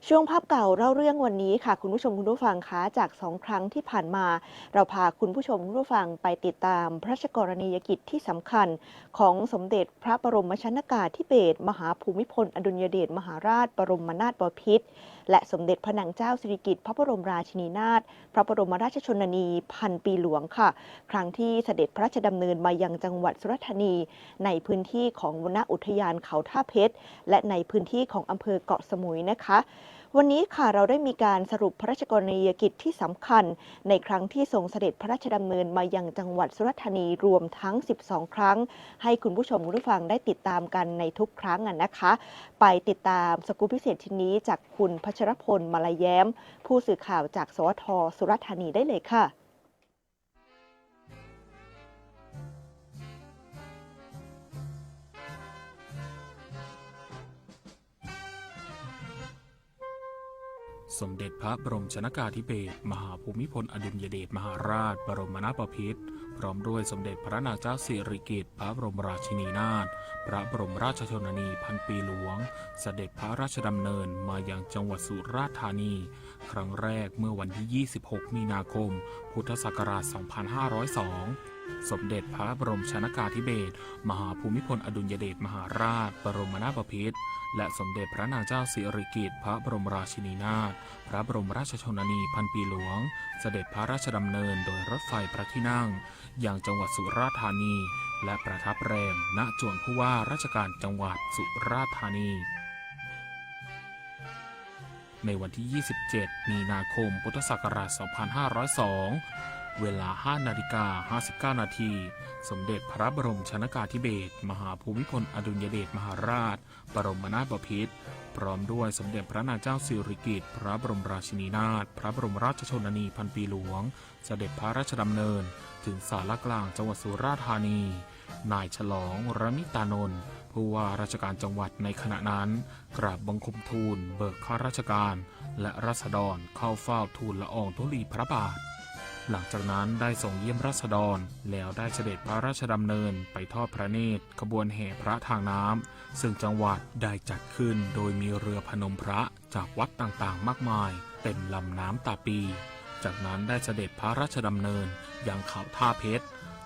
ช่วงภาพเก่าเล่าเรื่องวันนี้ค่ะคุณผู้ชมคุณผู้ฟังคะจาก2 ครั้งที่ผ่านมาเราพาคุณผู้ชมคุณผู้ฟังไปติดตามพระราชกรณียกิจที่สำคัญของสมเด็จพระบรมชนกาธิเบศรมหาภูมิพลอดุลยเดชมหาราชบรมนาถบพิตรและสมเด็จพระนางเจ้าสิริกิติ์พระบรมราชินีนาถพระบรมราชชนนีพันปีหลวงค่ะครั้งที่เสด็จพระราชดำเนินมายังจังหวัดสุราษฎร์ธานีในพื้นที่ของวรรณอุทยานเขาท่าเพชรและในพื้นที่ของอำเภอเกาะสมุยนะคะวันนี้ค่ะเราได้มีการสรุปพระราชกรณียกิจที่สำคัญในครั้งที่ทรงเสด็จพระราชดำเนินมายังจังหวัดสุราษฎร์ธานีรวมทั้ง12 ครั้งให้คุณผู้ชมคุณผู้ฟังได้ติดตามกันในทุกครั้งนะคะไปติดตามสกู๊ปพิเศษชิ้นนี้จากคุณพัชรพลมาลายแย้มผู้สื่อข่าวจากสวทสุราษฎร์ธานีได้เลยค่ะ สมเด็จพระบรมชนกาธิเบศรมหาภูมิพลอดุลยเดชมหาราชบรมนาถบพิตรพร้อมด้วยสมเด็จพระนางเจ้าสิริกิติ์พระบรมราชินีนาถพระบรมราชชนนีพันปีหลวงเสด็จพระราชดำเนินมายังจังหวัดสุราษฎร์ธานีครั้งแรกเมื่อวันที่ 26 มีนาคม พุทธศักราช 2502 สมเด็จพระบรมชนกาธิเบศรมหาภูมิพลอดุลยเดชมหาราชบรมนาถบพิตรและสมเด็จพระนางเจ้าสิริกิติ์พระบรมราชินีนาถพระบรมราชชนนีพันปีหลวงเสด็จพระราชดำเนินโดยรถไฟพระที่นั่งยังจังหวัดสุราษฎร์ธานีและประทับแรมณจวนผู้ว่าราชการจังหวัดสุราษฎร์ธานีในวันที่ 27 มีนาคม พุทธศักราช 2502 เวลา 5:59 นาที สมเด็จพระบรมชนกาธิเบศรมหาภูมิพลอดุลยเดชมหาราชบรมนาถบพิตรพร้อมด้วยสมเด็จพระนางเจ้าสิริกิติ์พระบรมราชินีนาถพระบรมราชชนนีพันปีหลวงเสด็จพระราชดำเนินถึงศาลากลางจังหวัดสุราษฎร์ธานีนายฉลองระมิตานนท์ผู้ว่าราชการจังหวัดในขณะนั้นกราบบังคมทูลเบิกข้าราชการและราษฎรเข้าเฝ้าทูลละอองธุลีพระบาทหลังจากนั้นได้ส่งเยี่ยมราษฎรแล้วได้เสด็จพระราชดำเนินไปทอดพระเนตรขบวนแห่พระทางน้ำซึ่งจังหวัดได้จัดขึ้นโดยมีเรือพนมพระจากวัดต่างๆมากมายเต็มลำน้ำตาปีจากนั้นได้เสด็จพระราชดำเนินยังเขาท่าเพชร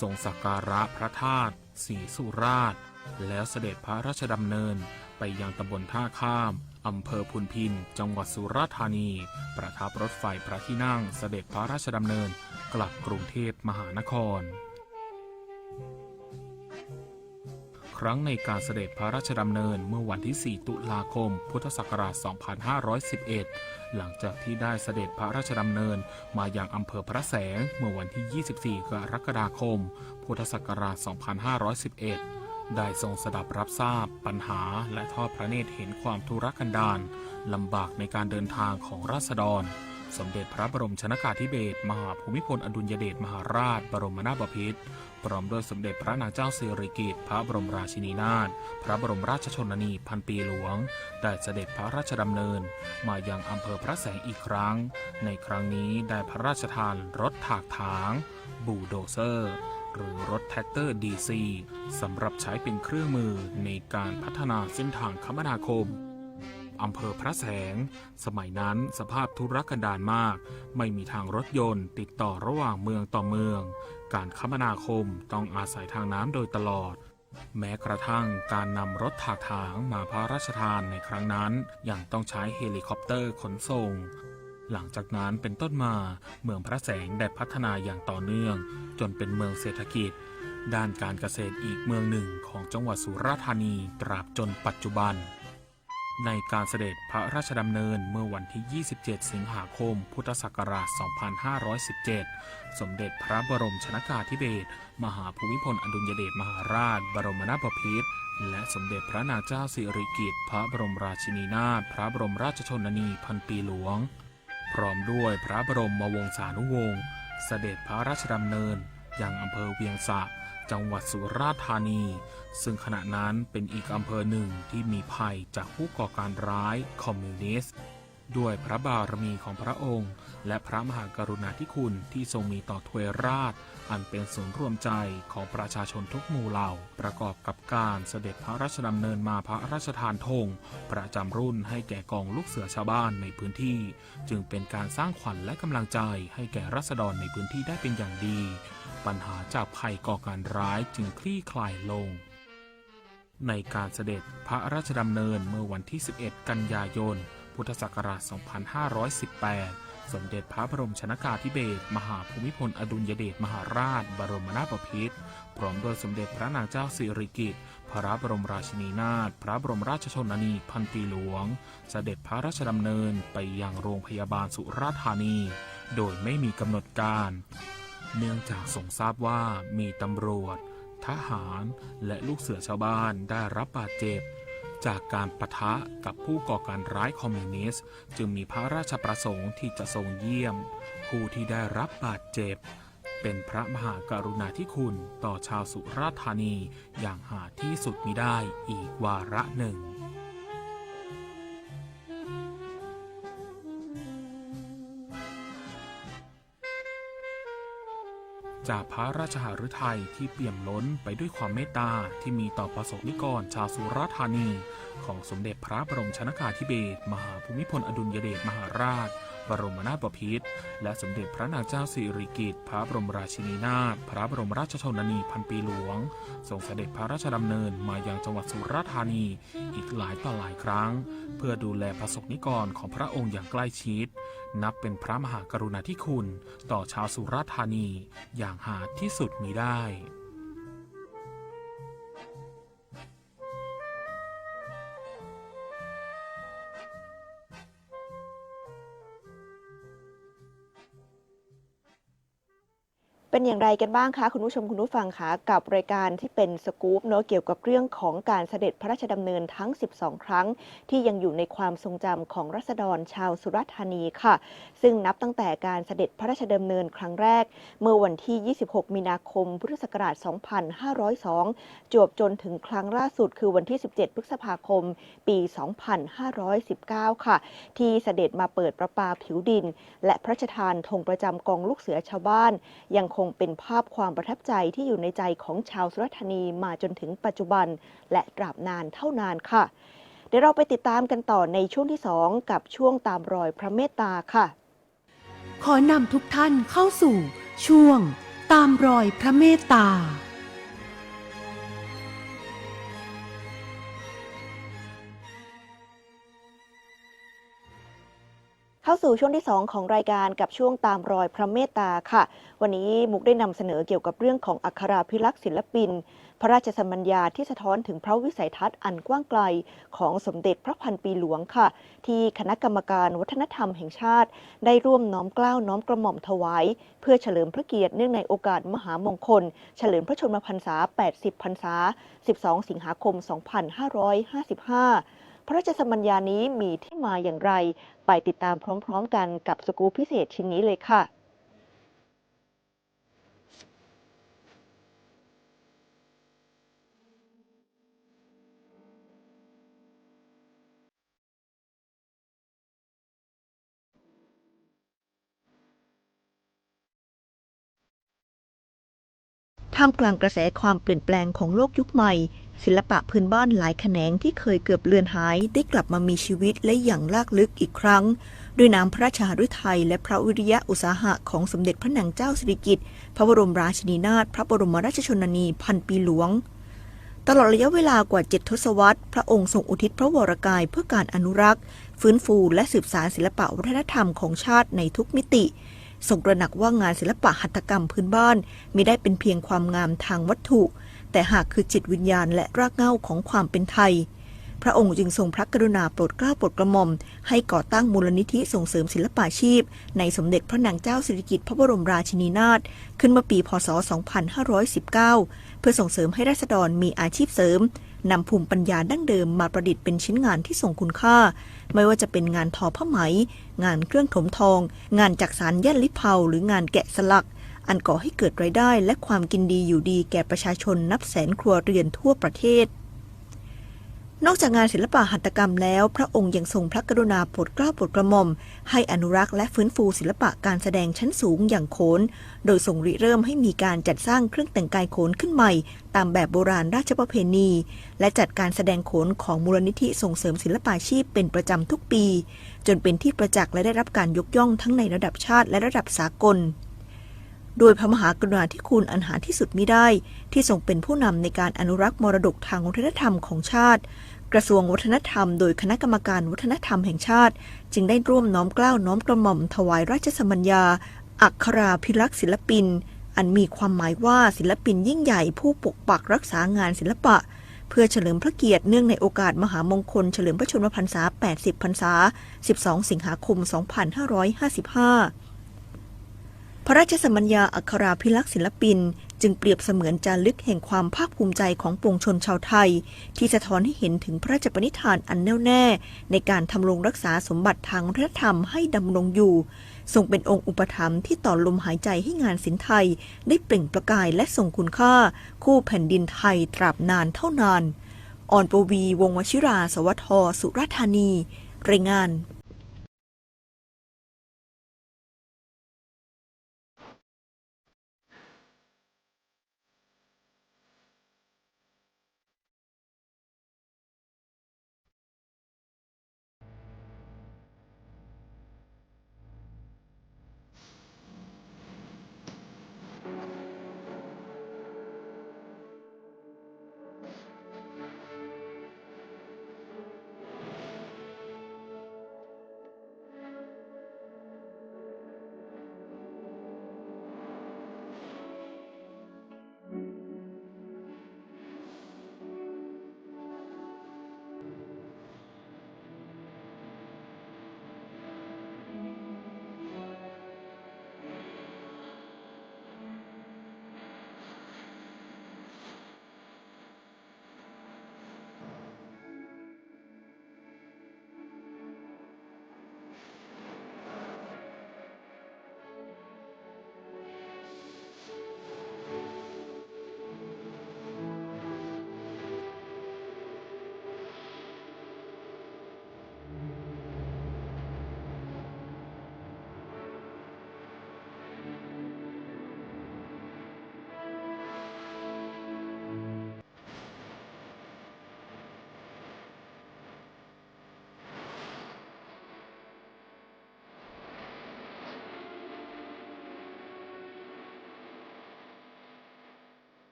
ทรงสักการะพระธาตุศรีสุราษฎร์แล้วเสด็จพระราชดำเนินไปยังตำบลท่าข้ามอำเภอพุนพินจังหวัดสุราษฎร์ธานีประทับรถไฟพระที่นั่งเสด็จพระราชดำเนินกลับกรุงเทพมหานครครั้งในการเสด็จพระราชดำเนินเมื่อวันที่ 4 ตุลาคม พุทธศักราช 2511 หลังจากที่ได้เสด็จพระราชดำเนินมายังอำเภอพระแสงเมื่อวันที่ 24 กรกฎาคม พุทธศักราช 2511 ได้ทรงสดับรับทราบปัญหาและทอดพระเนตรเห็นความทุรกันดารลำบากในการเดินทางของราษฎรสมเด็จพระบรมชนกาธิเบศรมหาภูมิพลอดุลยเดชมหาราชบรมนาถบพิตรพร้อมด้วยสมเด็จพระนางเจ้าสิริกิติ์พระบรมราชินีนาถพระบรมราชชนนีพันปีหลวงได้เสด็จพระราชดำเนินมายังอำเภอพระแสงอีกครั้งในครั้งนี้ได้พระราชทานรถถากถางบูลโดเซอร์หรือรถแท็กเตอร์ดีซีสำหรับใช้เป็นเครื่องมือในการพัฒนาเส้นทางคมนาคมอำเภอพระแสงสมัยนั้นสภาพทุรกันดารมากไม่มีทางรถยนต์ติดต่อระหว่างเมืองต่อเมืองการคมนาคมต้องอาศัยทางน้ำโดยตลอดแม้กระทั่งการนำรถถากถางมาพระราชทานในครั้งนั้นยังต้องใช้เฮลิคอปเตอร์ขนส่งหลังจากนั้นเป็นต้นมาเมืองพระแสงได้พัฒนาอย่างต่อเนื่องจนเป็นเมืองเศรษฐกิจด้านการเกษตรอีกเมืองหนึ่งของจังหวัดสุราษฎร์ธานีตราบจนปัจจุบันในการเสด็จพระราชดำเนินเมื่อวันที่ 27 สิงหาคม พุทธศักราช 2517 สมเด็จพระบรมชนกาธิเบศรมหาภูมิพลอดุลยเดชมหาราชบรมนาถบพิตรและสมเด็จพระนางเจ้าสิริกิติ์พระบรมราชินีนาถพระบรมราชชนนีพันปีหลวงพร้อมด้วยพระบรมวงศานุวงศ์เสด็จพระราชดำเนินยังอำเภอเวียงสะจังหวัดสุราษฎร์ธานีซึ่งขณะนั้นเป็นอีกอำเภอหนึ่งที่มีภัยจากผู้ก่อการร้ายคอมมิวนิสต์ด้วยพระบารมีของพระองค์และพระมหากรุณาธิคุณที่ทรงมีต่อทวยราชอันเป็นศูนย์รวมใจของประชาชนทุกหมู่เหล่าประกอบกับการเสด็จพระราชดำเนินมาพระราชทานธงประจำรุ่นให้แก่กองลูกเสือชาวบ้านในพื้นที่จึงเป็นการสร้างขวัญและกำลังใจให้แก่ราษฎรในพื้นที่ได้เป็นอย่างดีปัญหาจากภัยก่อการร้ายจึงคลี่คลายลงในการเสด็จพระราชดำเนินเมื่อวันที่ 11 กันยายน พุทธศักราช 2518 สมเด็จพระบรมชนกาธิเบศรมหาภูมิพลอดุลยเดชมหาราชบรมนาถบพิตรพร้อมด้วยสมเด็จพระนางเจ้าสิริกิติ์พระบรมราชินีนาถพระบรมราชชนนีพันปีหลวงเสด็จพระราชดำเนินไปยังโรงพยาบาลสุราษฎร์ธานีโดยไม่มีกำหนดการเนื่องจากทรงทราบว่ามีตำรวจทหารและลูกเสือชาวบ้านได้รับบาดเจ็บจากการปะทะกับผู้ก่อการร้ายคอมมิวนิสต์จึงมีพระราชประสงค์ที่จะทรงเยี่ยมผู้ที่ได้รับบาดเจ็บเป็นพระมหากรุณาธิคุณต่อชาวสุราษฎร์ธานีอย่างหาที่สุดมิได้อีกวาระหนึ่ง จากพระราชหฤทัยที่เปี่ยมล้นไปด้วยความเมตตาที่มีต่อประสบนิกรชาวสุราษฎร์ธานีของสมเด็จพระบรมชนกาธิเบศรมหาภูมิพลอดุลยเดชมหาราชบรมนาถบพิตรและสมเด็จพระนางเจ้าสิริกิติ์พระบรมราชินีนาถพระบรมราชชนนีพันปีหลวงทรงเสด็จพระราชดำเนินมายังจังหวัดสุราษฎร์ธานีอีกหลายต่อหลายครั้งเพื่อดูแลประสบนิกรของพระองค์อย่างใกล้ชิดนับเป็นพระมหากรุณาธิคุณต่อชาวสุราษฎร์ธานีอย่างหาที่สุดมิได้ เป็นอย่างไรกันบ้างคะคุณผู้ชมคุณผู้ฟังคะกับรายการที่เป็นสกู๊ปเนาะเกี่ยวกับเรื่องของการเสด็จพระราชดำเนินทั้ง12ครั้งที่ยังอยู่ในความทรงจำของราษฎรชาวสุราษฎร์ธานีค่ะซึ่งนับตั้งแต่การเสด็จพระราชดำเนินครั้งแรกเมื่อวันที่26มีนาคมพุทธศักราช2502จวบจนถึงครั้งล่าสุดคือวันที่17พฤษภาคมปี2519ค่ะที่เสด็จมาเปิดประปาผิวดินและพระราชทานธงประจำกองลูกเสือชาวบ้านยังคงเป็นภาพความประทับใจที่อยู่ในใจของชาวสุราษฎร์ธานีมาจนถึงปัจจุบันและตราบนานเท่านานค่ะเดี๋ยวเราไปติดตามกันต่อในช่วงที่2กับช่วงตามรอยพระเมตตาค่ะขอนำทุกท่านเข้าสู่ช่วงตามรอยพระเมตตาเข้าสู่ช่วงที่2ของรายการกับช่วงตามรอยพระเมตตาค่ะวันนี้มุกได้นำเสนอเกี่ยวกับเรื่องของอักขราภิลักษ์ศิลปินพระราชสมัญญาที่สะท้อนถึงพระวิสัยทัศน์อันกว้างไกลของสมเด็จพระพันปีหลวงค่ะที่คณะกรรมการวัฒนธรรมแห่งชาติได้ร่วมน้อมเกล้าน้อมกระหม่อมถวายเพื่อเฉลิมพระเกียรติเนื่องในโอกาสมหามงคลเฉลิมพระชนมพรรษา80พรรษา12สิงหาคม2555พระราชสมัญญานี้มีที่มาอย่างไรไปติดตามพร้อมๆกันกับสกู๊ปพิเศษชิ้นนี้เลยค่ะท่ามกลางกระแสความเปลี่ยนแปลงของโลกยุคใหม่ศิลปะพื้นบ้านหลายแขนงที่เคยเกือบเลือนหายได้กลับมามีชีวิตและอย่างลากลึกอีกครั้งด้วยน้ำพระราชหฤทัยและพระวิริยะอุตสาหะของสมเด็จพระนางเจ้าสิริกิติ์พระบรมราชินีนาถพระบรมราชชนนีพันปีหลวงตลอดระยะเวลากว่า7 ทศวรรษพระองค์ทรงอุทิศพระวรกายเพื่อการอนุรักษ์ฟื้นฟูและสืบสานศิลปะวัฒนธรรมของชาติในทุกมิติทรงตระหนักว่างานศิลปะหัตถกรรมพื้นบ้านมิได้เป็นเพียงความงามทางวัตถุแต่หากคือจิตวิญญาณและรากเหง้าของความเป็นไทยพระองค์จึงทรงพระกรุณาโปรดเกล้าโปรดกระหม่อมให้ก่อตั้งมูลนิธิส่งเสริมศิลปาชีพในสมเด็จพระนางเจ้าสิริกิติ์พระบรมราชินีนาถขึ้นเมื่อปีพ.ศ. 2519เพื่อส่งเสริมให้ราษฎรมีอาชีพเสริมนำภูมิปัญญาดั้งเดิมมาประดิษฐ์เป็นชิ้นงานที่ทรงคุณค่าไม่ว่าจะเป็นงานทอผ้าไหมงานเครื่องถมทองงานจักสานย่านลิเผาหรืองานแกะสลักอันก่อให้เกิดรายได้และความกินดีอยู่ดีแก่ประชาชนนับแสนครัวเรือนทั่วประเทศนอกจากงานศิลปะหัตถกรรมแล้วพระองค์ยังทรงพระกรุณาโปรดเกล้าโปรดกระหม่อมให้อนุรักษ์และฟื้นฟูศิลปะการแสดงชั้นสูงอย่างโขนโดยทรงริเริ่มให้มีการจัดสร้างเครื่องแต่งกายโขนขึ้นใหม่ตามแบบโบราณราชประเพณีและจัดการแสดงโขนของมูลนิธิส่งเสริมศิลปาชีพเป็นประจำทุกปีจนเป็นที่ประจักษ์และได้รับการยกย่องทั้งในระดับชาติและระดับสากลโดยพระมหากรุณาธิคุณอันหาที่สุดมิได้ที่ทรงเป็นผู้นำในการอนุรักษ์มรดกทางวัฒนธรรมของชาติกระทรวงวัฒนธรรมโดยคณะกรรมการวัฒนธรรมแห่งชาติจึงได้ร่วมน้อมเกล้าน้อมกระหม่อมถวายราชสมัญญาอักขราภิลักษ์ศิลปินอันมีความหมายว่าศิลปินยิ่งใหญ่ผู้ปกปักรักษางานศิลปะเพื่อเฉลิมพระเกียรติเนื่องในโอกาสมหามงคลเฉลิมพระชนมพรรษา80พรรษา12สิงหาคม2555พระราชสมัญญาอักขราภิลักษ์ศิลปินจึงเปรียบเสมือนจารึกแห่งความภาคภูมิใจของปวงชนชาวไทยที่สะท้อนให้เห็นถึงพระราชปณิธานอันแน่วแน่ในการทำรงรักษาสมบัติทางวัฒนธรรมให้ดำรงอยู่ทรงเป็นองค์อุปถัมภ์ที่ต่อลมหายใจให้งานศิลป์ไทยได้เปล่งประกายและทรงคุณค่าคู่แผ่นดินไทยตราบนานเท่านานอรปวี วงศ์วชิรา สวท สุราษฎร์ธานีรายงาน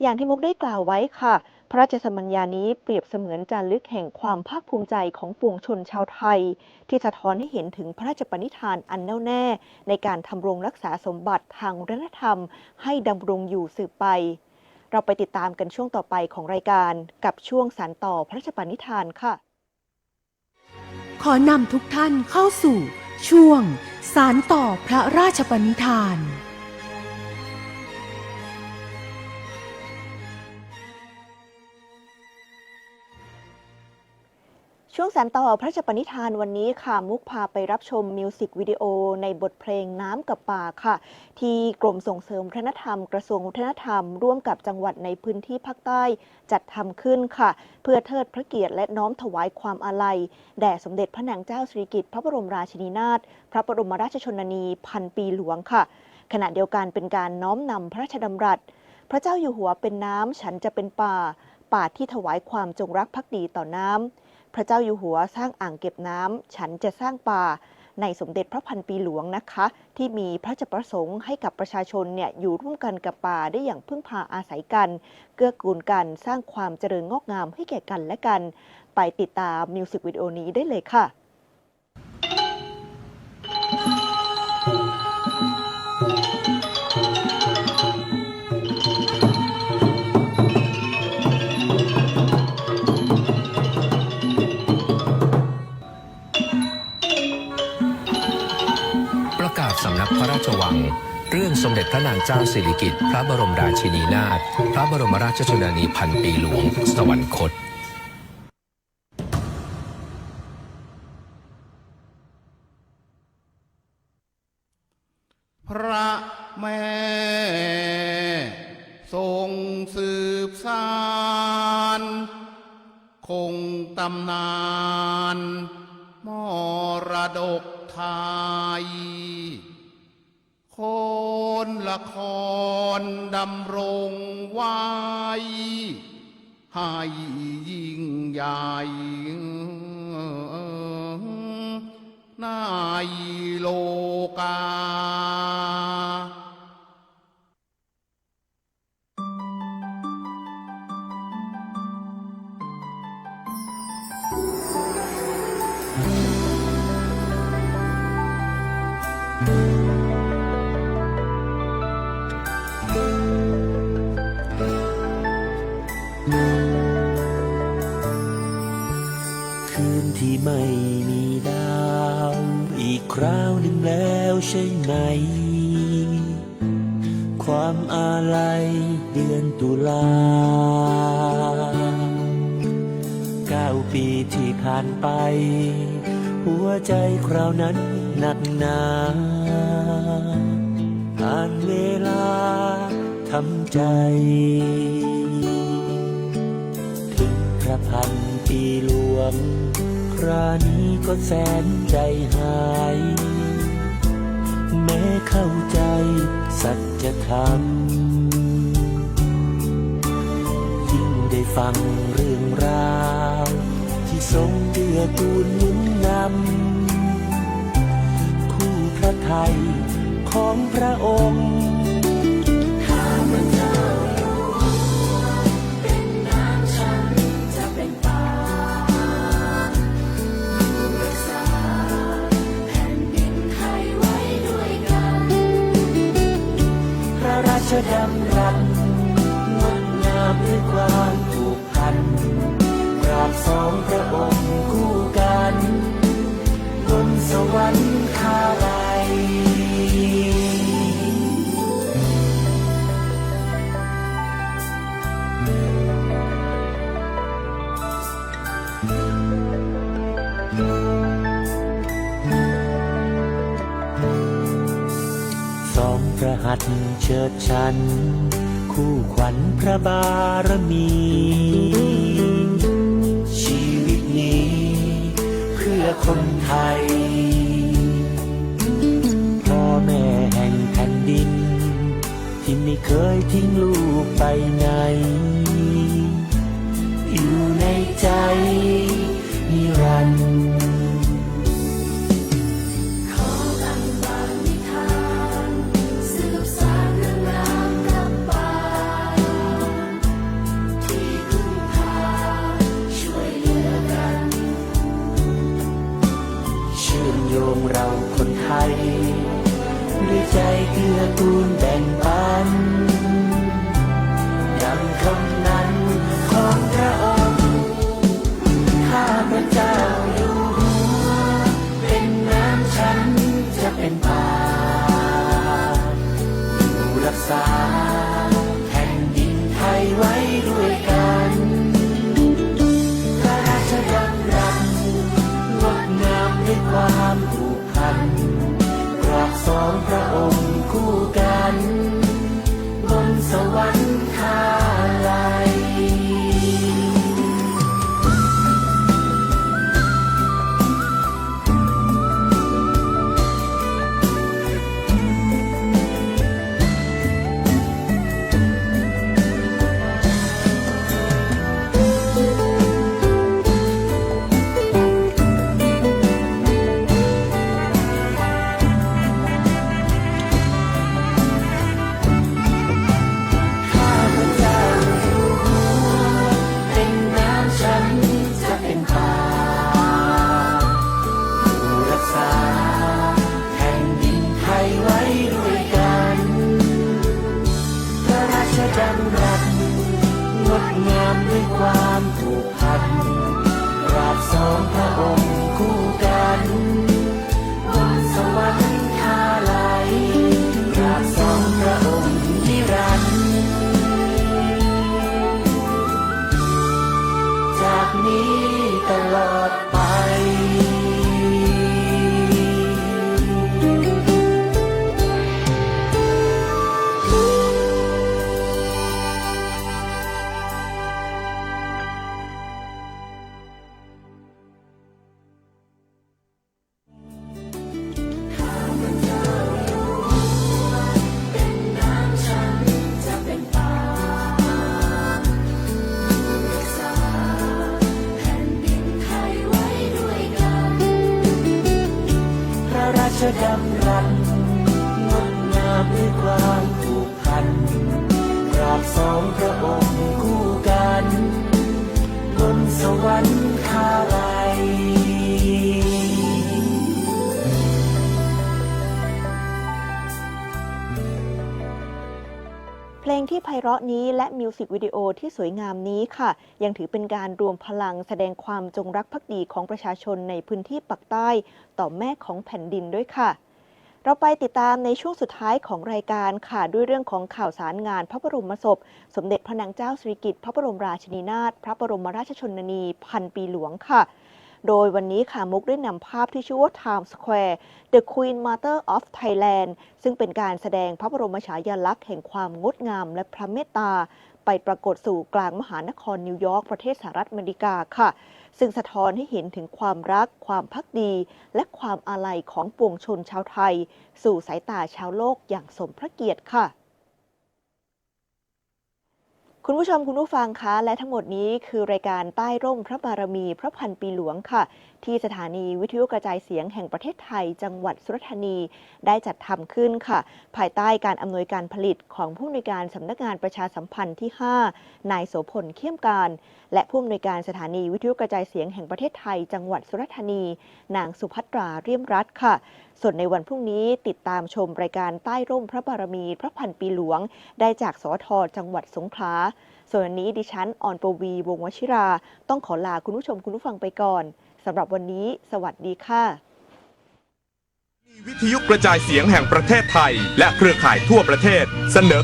อย่างที่มุกได้กล่าวไว้ค่ะพระราชสมัญญานี้เปรียบเสมือนจารึกแห่งความภาคภูมิใจของปวงชนชาวไทยที่สะท้อนให้เห็นถึงพระราชปณิธานอันแน่วแน่ในการทำรงรักษาสมบัติทางวัฒนธรรมให้ดำรงอยู่สืบไปเราไปติดตามกันช่วงต่อไปของรายการกับช่วงสานต่อพระราชปณิธานค่ะขอนำทุกท่านเข้าสู่ช่วงสานต่อพระราชปณิธานช่วงสานต่อพระราชปณิธานวันนี้ค่ะมุกพาไปรับชมมิวสิกวิดีโอในบทเพลงน้ำกับป่าค่ะที่กรมส่งเสริมวัฒนธรรมกระทรวงวัฒนธรรมร่วมกับจังหวัดในพื้นที่ภาคใต้จัดทำขึ้นค่ะเพื่อเทิดพระเกียรติและน้อมถวายความอาลัยแด่สมเด็จพระนางเจ้าสิริกิติ์พระบรมราชินีนาถพระบรมราชชนนีพันปีหลวงค่ะขณะเดียวกันเป็นการน้อมนำพระราชดำรัสพระเจ้าอยู่หัวเป็นน้ำฉันจะเป็นป่าที่ถวายความจงรักภักดีต่อน้ำพระเจ้าอยู่หัวสร้างอ่างเก็บน้ำฉันจะสร้างป่าในสมเด็จพระพันปีหลวงนะคะที่มีพระราชประสงค์ให้กับประชาชนอยู่ร่วมกันกับป่าได้อย่างพึ่งพาอาศัยกันเกื้อกูลกันสร้างความเจริญงอกงามให้แก่กันและกันไปติดตามมิวสิกวิดีโอนี้ได้เลยค่ะสำนักพระราชวังเรื่องสมเด็จพระนางเจ้าสิริกิติ์พระบรมราชินีนาถพระบรมราชชนนีพันปีหลวงสวรรคตพระแม่ทรงสืบสานคงตำนานมรดกไทยโคนละครดำรงไว้ให้ยิ่งใหญ่ในโลกาที่ไม่มีดาวอีกคราวหนึ่งแล้วใช่ไหมความอาลัยเดือนตุลา9 ปีที่ผ่านไปหัวใจคราวนั้นหนักหนาผ่านเวลาทำใจถึงพระพันปีหลวงครานี้ก็แสนใจหายแม้เข้าใจสัจธรรมยิ่งได้ฟังเรื่องราวที่ทรงเกื้อกูลหนุนนำคู่พระทัยของพระองค์ข้าพเจ้าเป็นน้ำฉันจะเป็นป่าราชดำรัสงดงามด้วยความผูกพันกราบสองพระองค์คู่กันบนสวรรคาลัยพระหัตถ์เชิดชันคู่ขวัญพระบารมีชีวิตนี้เพื่อคนไทยพ่อแม่แห่งแผ่นดินที่ไม่เคยทิ้งลูกไปไหนอยู่ในใจนิรันดร์ ด้วยใจเกื้อกูลแบ่งปันดังคำนั้นของพระองค์ข้าพระเจ้าอยู่หัวเป็นน้ำฉันจะเป็นป่าอยู่รักษาแผ่นดินไทยไว้ด้วยกันพระราชดำรัสงดงามด้วยความผูกพันกราบสองพระองค์คู่กันบนสวรรคาลัยด้วยความผูกพันกราบสองพระองค์คู่กันบนสวรรคาลัยกราบสองพระองค์นิรันดร์จากนี้ตลอดไปดำรัสงดงามด้วยความผูกพันกราบสองพระองค์คู่กันบนสวรรคาลัย เพลงที่ไพเราะนี้และมิวสิกวิดีโอที่สวยงามนี้ค่ะยังถือเป็นการรวมพลังแสดงความจงรักภักดีของประชาชนในพื้นที่ปักใต้ต่อแม่ของแผ่นดินด้วยค่ะเราไปติดตามในช่วงสุดท้ายของรายการค่ะด้วยเรื่องของข่าวสารงานพระบรมศพสมเด็จพระนางเจ้าสิริกิติ์พระบรมราชินีนาถพระบรมราชชนนีพันปีหลวงค่ะโดยวันนี้ค่ะมุกได้นำภาพที่ชื่อว่า Times Square The Queen Mother of Thailand ซึ่งเป็นการแสดงพระบรมฉายาลักษณ์แห่งความงดงามและพระเมตตาไปปรากฏสู่กลางมหานครนิวยอร์กประเทศสหรัฐอเมริกาค่ะซึ่งสะท้อนให้เห็นถึงความรักความภักดีและความอาลัยของปวงชนชาวไทยสู่สายตาชาวโลกอย่างสมพระเกียรติค่ะคุณผู้ชมคุณผู้ฟังคะและทั้งหมดนี้คือรายการใต้ร่มพระบารมีพระพันปีหลวงค่ะที่สถานีวิทยุกระจายเสียงแห่งประเทศไทยจังหวัดสุราษฎร์ธานีได้จัดทำขึ้นค่ะภายใต้การอำนวยการผลิตของผู้อำนวยการสำนักงานประชาสัมพันธ์ที่ 5 นายโสพลเขี้ยมการและผู้อำนวยการสถานีวิทยุกระจายเสียงแห่งประเทศไทยจังหวัดสุราษฎร์ธานีนางสุภัตราเรี่ยมรัตน์ค่ะส่วนในวันพรุ่งนี้ติดตามชมรายการใต้ร่มพระบารมีพระพันปีหลวงได้จากสท.จังหวัดสงขลาส่วนวันนี้ดิฉันออนปวีวงศ์วชิราต้องขอลาคุณผู้ชมคุณผู้ฟังไปก่อนสำหรับวันนี้สวัสดีค่ะวิทยุกระจายเสียงแห่งประเทศไทยและเครือข่ายทั่วประเทศเสนอ